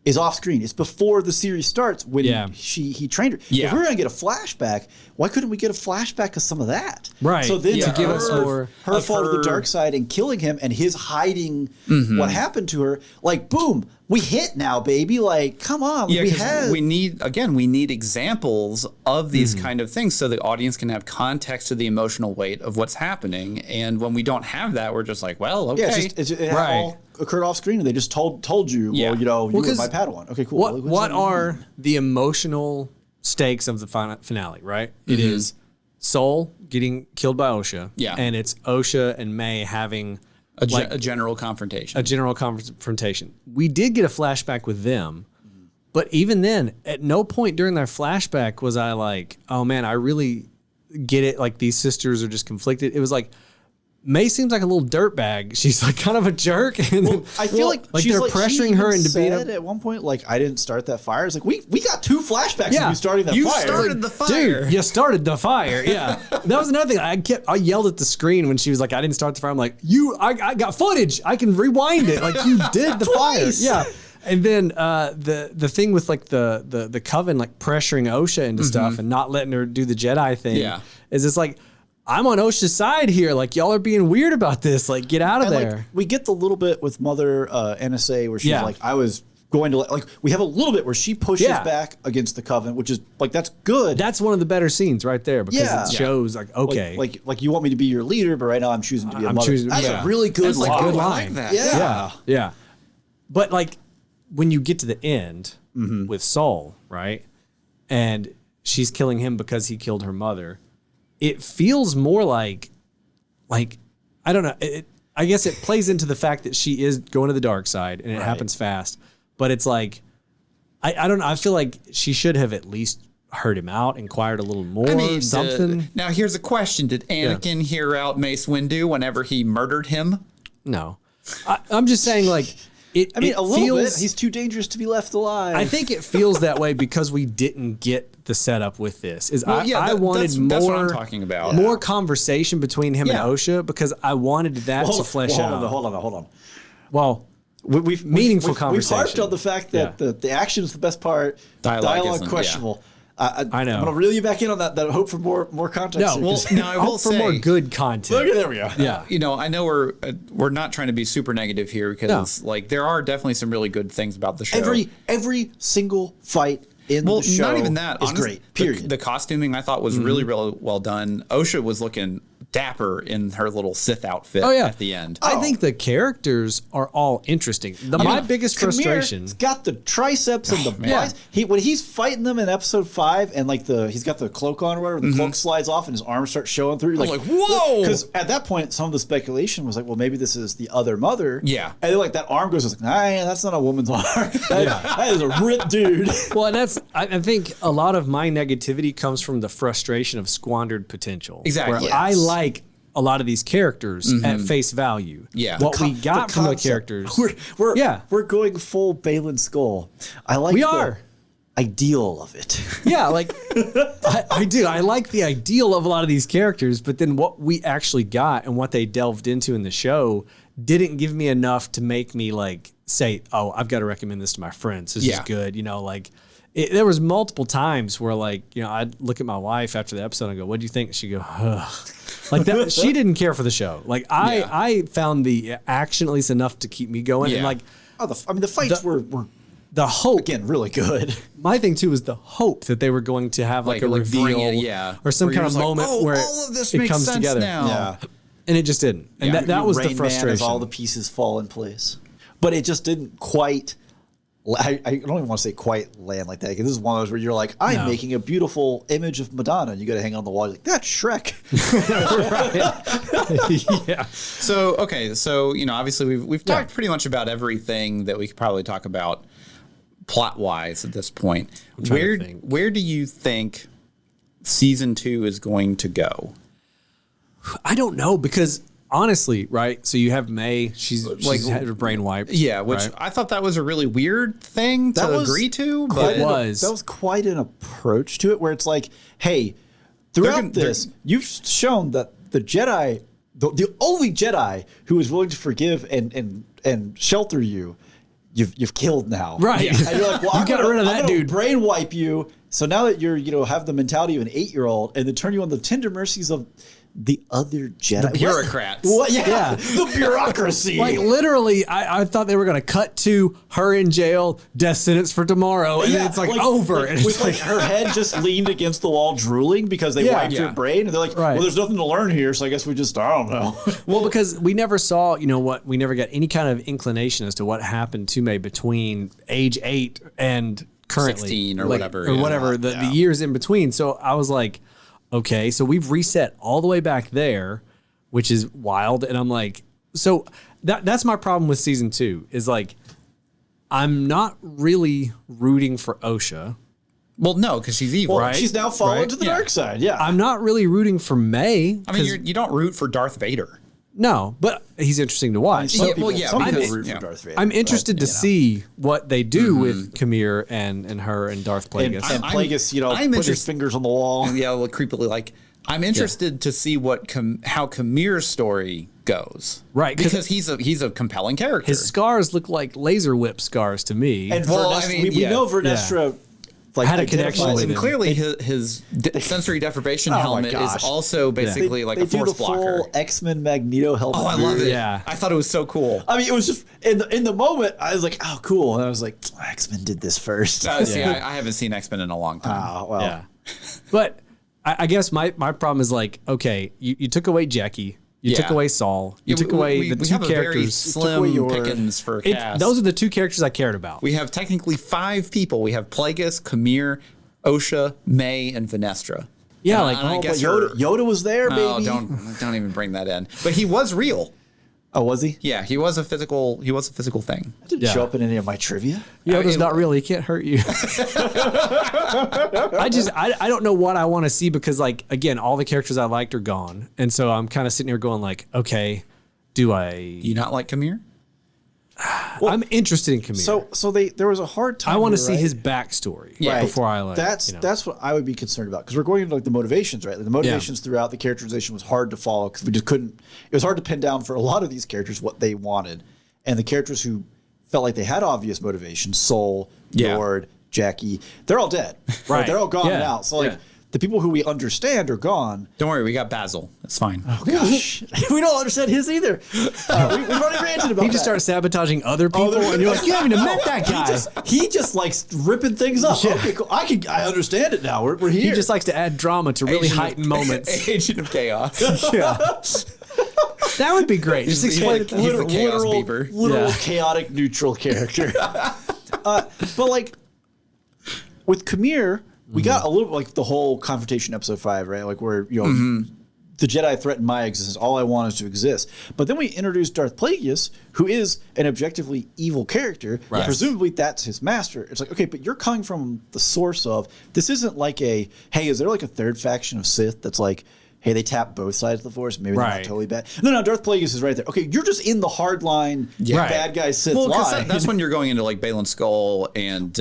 is off screen. It's before the series starts when he trained her. Yeah. If we're gonna get a flashback, why couldn't we get a flashback of some of that? Right. So then to give us more her fall to the dark side and killing him and his hiding what happened to her, like boom, we hit now, baby. Like, come on. We need examples of these kind of things so the audience can have context to the emotional weight of what's happening. And when we don't have that, we're just like, well, okay. Yeah, occurred off screen and they just told you, you were my Padawan. Okay, cool. What are the emotional stakes of the finale, right? Mm-hmm. It is Soul getting killed by Osha. Yeah. And it's Osha and May having a general confrontation. A general confrontation. We did get a flashback with them, but even then, at no point during their flashback was I like, oh man, I really get it. Like these sisters are just conflicted. It was like, May seems like a little dirtbag. She's like kind of a jerk. And I feel like they're pressuring her into being at one point, like, I didn't start that fire. It's like, we got 2 flashbacks of you starting that fire. You started the fire. Dude, you started the fire. Yeah. That was another thing. I yelled at the screen when she was like, I didn't start the fire. I'm like, I got footage. I can rewind it. Like you did the fire. Yeah. And then the thing with like the coven like pressuring Osha into stuff and not letting her do the Jedi thing is it's like, I'm on Osha's side here. Like, y'all are being weird about this. Like, get out of there. Like, we get the little bit with Mother NSA where she's like, I was going to, like, we have a little bit where she pushes back against the Coven, which is, like, that's good. That's one of the better scenes right there because it shows, like, okay. Like you want me to be your leader, but right now I'm choosing to be a mother. That's a really good line. Good line. I like that. Yeah. But, like, when you get to the end with Saul, right, and she's killing him because he killed her mother, it feels more like I don't know. I guess it plays into the fact that she is going to the dark side and it happens fast. But it's like, I don't know. I feel like she should have at least heard him out, inquired a little more, something. Now, here's a question. Did Anakin hear out Mace Windu whenever he murdered him? No. I'm just saying, like, a little bit. He's too dangerous to be left alive. I think it feels that way because we didn't get the setup with this. I wanted that's what I'm talking about. More conversation between him and Osha because I wanted that to flesh out. Hold on. Well, we've meaningful conversation. We've harped on the fact that the action is the best part. Dialogue questionable. I know. I'm gonna reel you back in on that hope for more context. I will say, for more good content. Okay, there we go. Yeah. I know we're not trying to be super negative here because like there are definitely some really good things about the show. Every single fight in the show not even that is great. Period. The costuming I thought was really well done. Osha was looking dapper in her little Sith outfit at the end. I think the characters are all interesting. My biggest frustration. He's got the triceps and the biceps. When he's fighting them in episode 5 and like he's got the cloak on or whatever, the cloak slides off and his arms start showing through. You're like, whoa! Because at that point, some of the speculation was like, well, maybe this is the other mother. Yeah. And then like that arm goes, like, nah, that's not a woman's arm. That is a ripped dude. Well, and I think a lot of my negativity comes from the frustration of squandered potential. Exactly. Where I like a lot of these characters at face value. Yeah. What we got from the characters. We're going full Balin Skull. I like the ideal of it. Yeah, like I do. I like the ideal of a lot of these characters, but then what we actually got and what they delved into in the show didn't give me enough to make me like say, oh, I've got to recommend this to my friends. This is good. There was multiple times where I'd look at my wife after the episode and go, what do you think? She'd go, ugh. Like that, she didn't care for the show. Like I found the action at least enough to keep me going. Yeah. And like, the fights were the hope, again, really good. My thing too was the hope that they were going to have like a reveal or some kind of moment where all of this it makes comes sense together. now. Yeah. And it just didn't. And that was the Rain frustration. Man as all the pieces fall in place. But it just didn't quite. I don't even want to say quite land like that, because this is one of those where you're like, I'm making a beautiful image of Madonna, and you got to hang on the wall. You're like, that's Shrek. Yeah. So obviously we've talked pretty much about everything that we could probably talk about plot wise at this point. Where do you think season 2 is going to go? I don't know, because honestly, right? So you have May. She's had her brain wiped. Yeah, which I thought that was a really weird thing to agree to. But that was quite an approach to it, where it's like, hey, throughout this, you've shown that the Jedi, the only Jedi who is willing to forgive and shelter you, you've killed now. Right. And you're like, well, you got rid of that dude. Brain wipe you. So now that you're, have the mentality of an 8-year-old, and then turn you on the tender mercies of the other Jedi. The bureaucrats. What? Yeah. The bureaucracy. Like literally, I thought they were going to cut to her in jail, death sentence for tomorrow, and then it's like over. And with like her head just leaned against the wall, drooling because they wiped her brain, and they're like, "Well, there's nothing to learn here, so I guess we just I don't know." Well, because we never saw, we never got any kind of inclination as to what happened to May between age 8 and currently 16 or whatever, the years in between. So I was like, okay, so we've reset all the way back there, which is wild. And I'm like, so that's my problem with season 2 is like, I'm not really rooting for Osha. Well, no, because she's evil, right? She's now fallen to the dark side. Yeah. I'm not really rooting for May. I mean, you don't root for Darth Vader. No, but he's interesting to watch. Some people root for Darth Vader. I'm interested to see what they do with Kamir and her and Darth Plagueis. And Plagueis, put his fingers on the wall. Yeah, creepily like. I'm interested to see how Kamir's story goes. Right, because he's a compelling character. His scars look like laser whip scars to me. And we know Vernestra. Like had a connection with him. Clearly, his sensory deprivation helmet is also basically like a force blocker. They do the full X-Men Magneto helmet. Oh, I love it. Yeah, I thought it was so cool. I mean, it was just in the moment. I was like, "Oh, cool," and I was like, "X-Men did this first." See, I haven't seen X-Men in a long time. Oh, well, yeah. But I guess my problem is like, okay, you took away Jackie. You took away Saul. You took away the two characters. Slim pickings for cast. Those are the two characters I cared about. We have technically 5 people. We have Plagueis, Kamir, Osha, May, and Venestra. Yeah, and I guess Yoda was there, baby. Oh, don't even bring that in. But he was real. Oh, was he? Yeah, he was a physical thing. It didn't show up in any of my trivia. Yoda's not real. He can't hurt you. I don't know what I want to see because, like, again, all the characters I liked are gone. And so I'm kind of sitting here going like, okay, do I... You not like Kamir? Well, I'm interested in Kamir. So there was a hard time. I want to see his backstory before I like. That's what I would be concerned about because we're going into like the motivations, right? Like the motivations throughout the characterization was hard to follow because we just couldn't. It was hard to pin down for a lot of these characters what they wanted, and the characters who felt like they had obvious motivations, Soul, Lord, Jackie, they're all dead. Right, they're all gone now. So like. The people who we understand are gone. Don't worry, we got Basil. That's fine. Oh, gosh. We don't understand his either. We've already ranted about He just starts sabotaging other people, and you're like, you haven't even met that guy. He just likes ripping things up. Yeah. Okay, cool. I understand it now. We're here. He just likes to add drama to really heightened moments. Agent of Chaos. That would be great. Just explain he's the Chaos Beaver. Literal chaotic neutral character. But like, with Kamir... We got a little like the whole confrontation episode 5, right? Like where, the Jedi threaten my existence. All I want is to exist. But then we introduced Darth Plagueis, who is an objectively evil character. Right. Presumably that's his master. It's like, okay, but you're coming from the source of, this isn't like hey, is there like a third faction of Sith that's like, hey, they tap both sides of the Force. Maybe they're not totally bad. No, Darth Plagueis is right there. Okay, you're just in the hardline bad guy Sith line. That's when you're going into like Baylan Skull and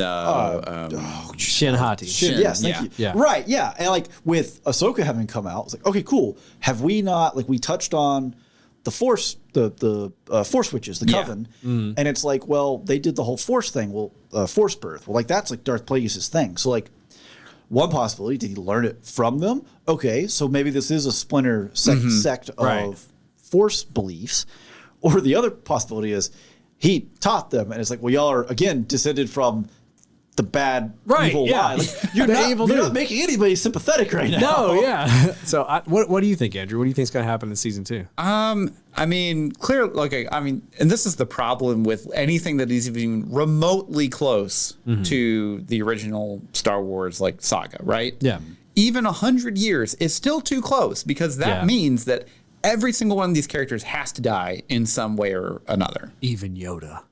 Shin Hati. Yes, thank you. Yeah. Right, yeah. And like with Ahsoka having come out, it's like, okay, cool. Have we not, like we touched on the Force, the Force Witches, the Coven, and it's like, well, they did the whole Force thing. Well, Force birth. Well, like that's like Darth Plagueis' thing. So like, one possibility, did he learn it from them? Okay, so maybe this is a splinter sect of Force beliefs. Or the other possibility is he taught them, and it's like, well, y'all are, again, descended from the bad, evil line. Like, you're not making anybody sympathetic right now. No, yeah. So what do you think, Andrew? What do you think is going to happen in season 2? I mean, clearly, and this is the problem with anything that is even remotely close to the original Star Wars like saga, right? Yeah. Even 100 years is still too close because that means that every single one of these characters has to die in some way or another. Even Yoda.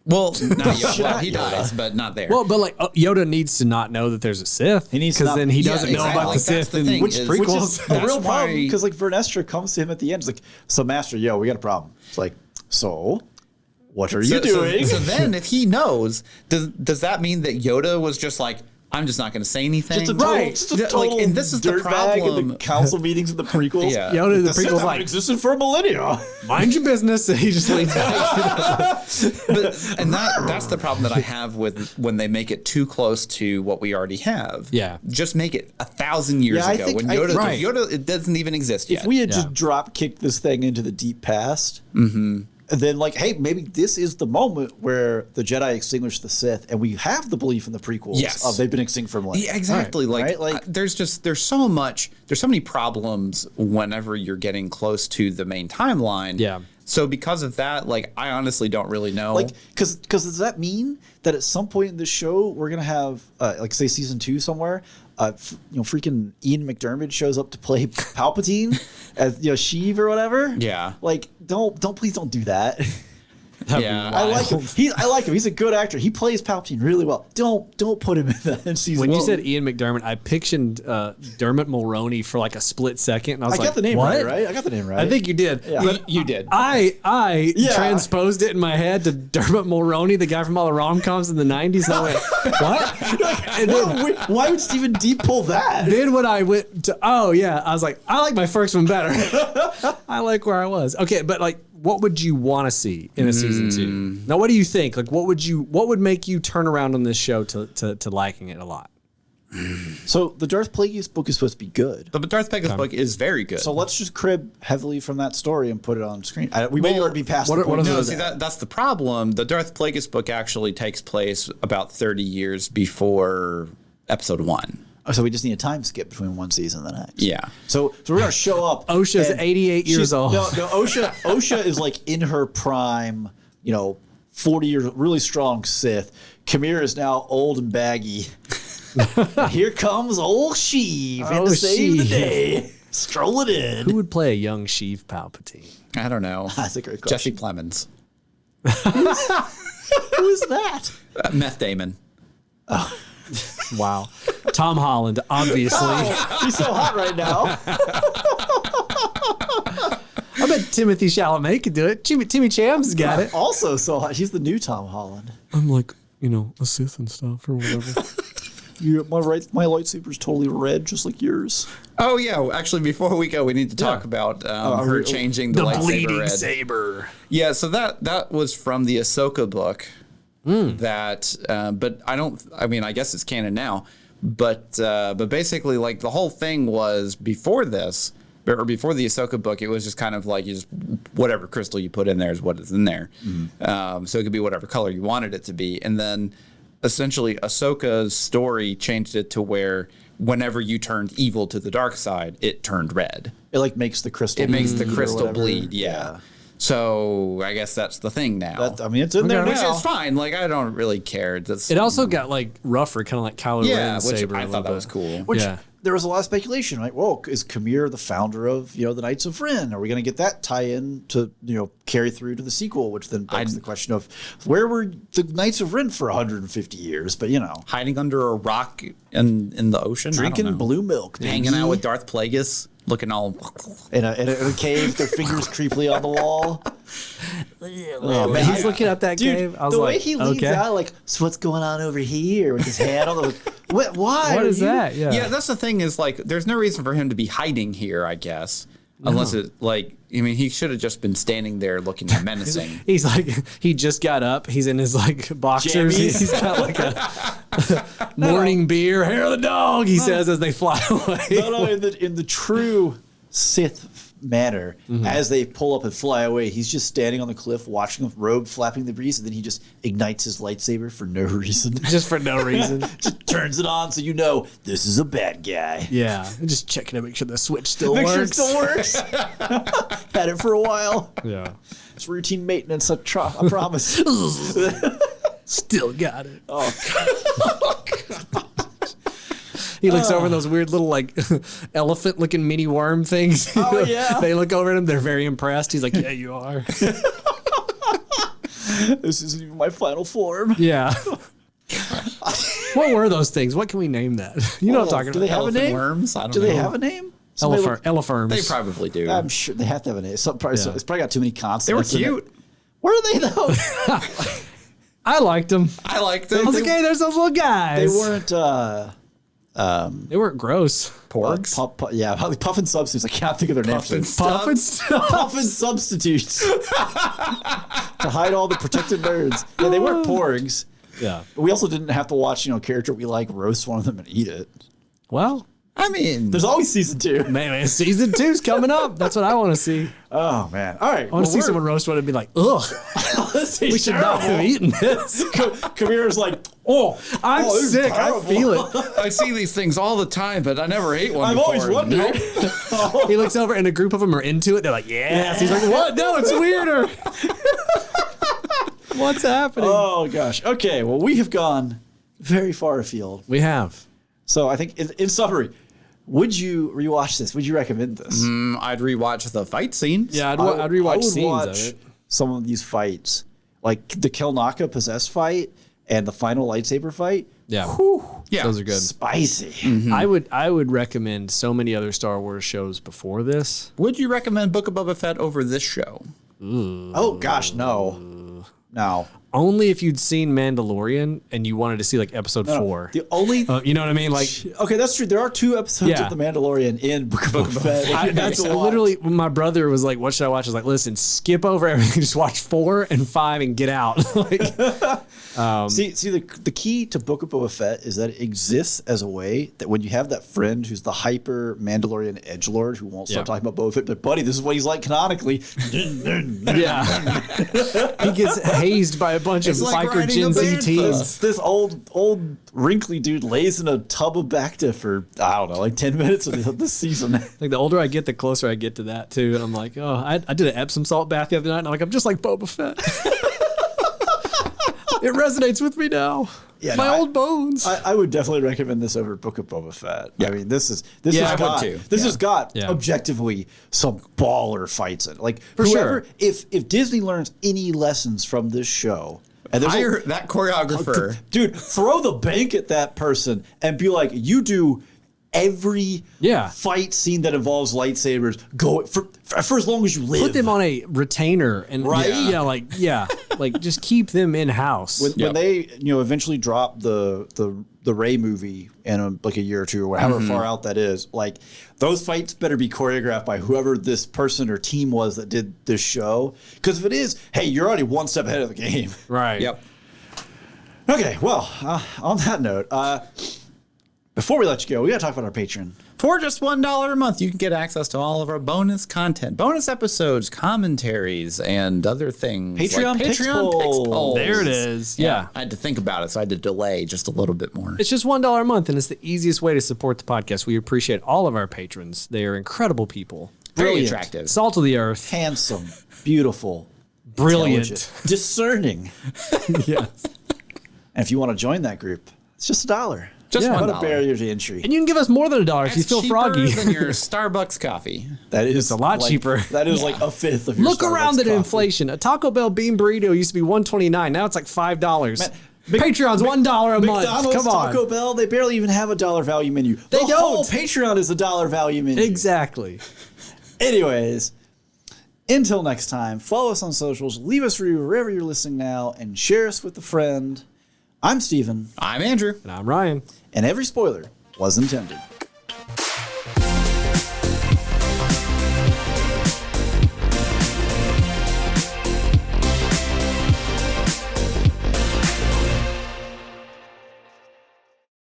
Well, not Yoda. Well, he dies, but not there. Well, but like Yoda needs to not know that there's a Sith. He needs because then he doesn't know about the Sith in which prequels. Which is the real problem because like Vernestra comes to him at the end. It's like, so Master, we got a problem. It's like, so what are you doing? So then, if he knows, does that mean that Yoda was just like, I'm just not going to say anything. Just a total and this is the problem. In the council meetings of the prequels. Yeah, the prequels like existed for millennia. Mind your business. And he just leans back. And that's the problem that I have with when they make it too close to what we already have. Yeah, just make it 1,000 years ago when Yoda it doesn't even exist yet. If we had just drop kicked this thing into the deep past. Mm-hmm. And then, like, hey, maybe this is the moment where the Jedi extinguish the Sith, and we have the belief in the prequels of they've been extinct for millennia. Yeah, exactly. Like, there's so many problems whenever you're getting close to the main timeline. Yeah. So because of that, like, I honestly don't really know. Like, because does that mean that at some point in the show we're gonna have, like, say, season 2 somewhere? Freaking Ian McDermott shows up to play Palpatine as Sheev or whatever. Yeah, like please don't do that. Yeah, I like him. I like him. He's a good actor. He plays Palpatine really well. Don't put him in that in season. When you said Ian McDermott, I pictured Dermot Mulroney for like a split second, and I was like, got the name what? right? I got the name right. I think you did. Yeah. But you did. I transposed it in my head to Dermot Mulroney, the guy from all the rom-coms in the 90s, and I went, what? And then, why would Stephen D pull that? Then when I went to, I was like, I like my first one better. I like where I was. Okay, but like, what would you want to see in a season 2? Now, what do you think? Like, what would make you turn around on this show to liking it a lot? So the Darth Plagueis book is supposed to be good. The Darth Plagueis book is very good. So let's just crib heavily from that story and put it on screen. We may already be past the point. No, see, that's the problem. The Darth Plagueis book actually takes place about 30 years before episode 1. Oh, so we just need a time skip between one season and the next. Yeah. So we're gonna show up. Osha's 88 years old. No, Osha is like in her prime. 40 years, really strong Sith. Kamir is now old and baggy. Here comes old Sheev in to save the day. Strolling in. Who would play a young Sheev Palpatine? I don't know. That's a great question. Jesse Plemons. Who is that? Meth Damon. Oh. Wow. Tom Holland, obviously. Oh, he's so hot right now. I bet Timothy Chalamet could do it. Timmy Cham's got it. Also so hot. He's the new Tom Holland. I'm like, a Sith and stuff or whatever. My lightsaber's totally red, just like yours. Oh, yeah. Actually, before we go, we need to talk about her changing the lightsaber bleeding red. saber. Yeah, so that was from the Ahsoka book. But I guess it's canon now. But basically, like, the whole thing was before this, or before the Ahsoka book, it was just kind of like you just whatever crystal you put in there is what is in there. So it could be whatever color you wanted it to be. And then essentially Ahsoka's story changed it to where whenever you turned evil to the dark side, it turned red. It like makes the crystal. It makes the crystal bleed. Yeah. So I guess that's the thing now. It's in there now. Which is fine. Like, I don't really care. It also got like rougher, kind of like Kylo Ren's saber. I thought that was cool. There was a lot of speculation, right? Well, is Kamir the founder of the Knights of Ren? Are we going to get that tie-in to carry through to the sequel? Which then begs the question of where were the Knights of Ren for 150 years? But hiding under a rock in the ocean, drinking blue milk, hanging out with Darth Plagueis. Looking all in a cave, their fingers creepily on the wall. Oh, man, he's looking at that cave. I was way he leans out, like, so what's going on over here with his hand on the? Why? What is that? Yeah, that's the thing. Is like, there's no reason for him to be hiding here, I guess. Unless it he should have just been standing there looking menacing. He's like, he just got up. He's in his like boxers. He's got like a morning beer. Hair of the dog. He says as they fly away. No. In the true Sith manner, as they pull up and fly away, he's just standing on the cliff, watching the robe flapping the breeze, and then he just ignites his lightsaber for no reason. Just for no reason. Just turns it on so this is a bad guy. Yeah, just checking to make sure the switch still works. Make sure it still works. Had it for a while. Yeah, it's routine maintenance. I promise. Still got it. Oh God. He looks over those weird little like elephant-looking mini worm things. Oh yeah. They look over at him. They're very impressed. He's like, "Yeah, you are." This isn't even my final form. Yeah. What were those things? What can we name that? You know what I'm talking about. Do they have a name? Worms? I don't know. Do they have a name? Elephirms. They probably do. I'm sure they have to have a name. It's probably got too many consonants. They were cute. Were they though? I liked them. I liked them. I was like, hey, there's those little guys. They weren't gross. Porgs? Puffin substitutes. I can't think of their names. Puffin substitutes. To hide all the protected nerds. Yeah, they weren't porgs. Yeah. But we also didn't have to watch, a character we like roast one of them and eat it. Well, I mean, there's always season 2. Man, season 2's coming up. That's what I want to see. Oh, man. All right. I want to see someone roast one and be like, ugh. We should not have eaten this. Kabir's like, I'm sick. I feel it. I see these things all the time, but I never ate one I've before. always wondered. He looks over and a group of them are into it. They're like, yes. He's like, what? No, it's weirder. What's happening? Oh, gosh. Okay. Well, we have gone very far afield. We have. So I think in summary, would you rewatch this? Would you recommend this? I'd rewatch the fight scenes. Yeah, I'd rewatch scenes watch of it. some of these fights, like the Kelnaka possessed fight and the final lightsaber fight. Yeah. Whew, Yeah. Those are good. spicy. Mm-hmm. I would recommend so many other Star Wars shows before this. Would you recommend Book of Boba Fett over this show? Oh gosh, no. Only if you'd seen Mandalorian and you wanted to see like episode 4. The only You know what I mean? Like, okay, that's true. There are 2 episodes of The Mandalorian in Book of Boba Fett. that's literally when my brother was like, "What should I watch?" I was like, "Listen, skip over everything. Just watch 4 and 5 and get out." See, the key to Book of Boba Fett is that it exists as a way that when you have that friend who's the hyper Mandalorian edgelord who won't stop talking about Boba Fett, but buddy, this is what he's like canonically. Yeah, he gets hazed by a bunch of like biker riding a Gen Z bantha. teens. This old wrinkly dude lays in a tub of Bacta for, I don't know, like 10 minutes of this season. Like the older I get, the closer I get to that too. And I'm like, oh, I did an Epsom salt bath the other night, and I'm like, I'm just like Boba Fett. It resonates with me now. Yeah, my old bones. I would definitely recommend this over Book of Boba Fett. Yeah. I mean, this has got objectively some baller fights in it. Like For whoever, sure. if Disney learns any lessons from this show, and there's Hire that choreographer. dude, throw the bank at that person and be like, you do every fight scene that involves lightsabers. Go for as long as you live. Put them on a retainer and like just keep them in house. When they eventually drop the Rey movie in like a year or two or however far out that is, like those fights better be choreographed by whoever this person or team was that did this show. Because if it is, hey, you're already one step ahead of the game. Right. Yep. Okay. Well, on that note, before we let you go, we got to talk about our Patreon. For just $1 a month, you can get access to all of our bonus content, bonus episodes, commentaries, and other things. Patreon Picks Polls. There it is. Yeah. I had to think about it, so I had to delay just a little bit more. It's just $1 a month, and it's the easiest way to support the podcast. We appreciate all of our patrons. They are incredible people. Very attractive. Salt of the earth. Handsome, beautiful, Brilliant. discerning. Yes. And if you want to join that group, it's just $1. Just What a $1. barrier to entry. And you can give us more than $1 if you That's feel froggy. cheaper than your Starbucks coffee. That is a lot like- cheaper. That is like a fifth of your Look Starbucks around at coffee. inflation. A Taco Bell bean burrito used to be $1.29. Now it's like $5. Patreon's $1 a month. McDonald's, Come on. Taco Bell, they barely even have a $1 value menu. They the don't. whole Patreon is a $1 value menu. Exactly. Anyways, until next time, follow us on socials, leave us a review wherever you're listening now, and share us with a friend. I'm Steven. I'm Andrew. And I'm Ryan. And every spoiler was intended.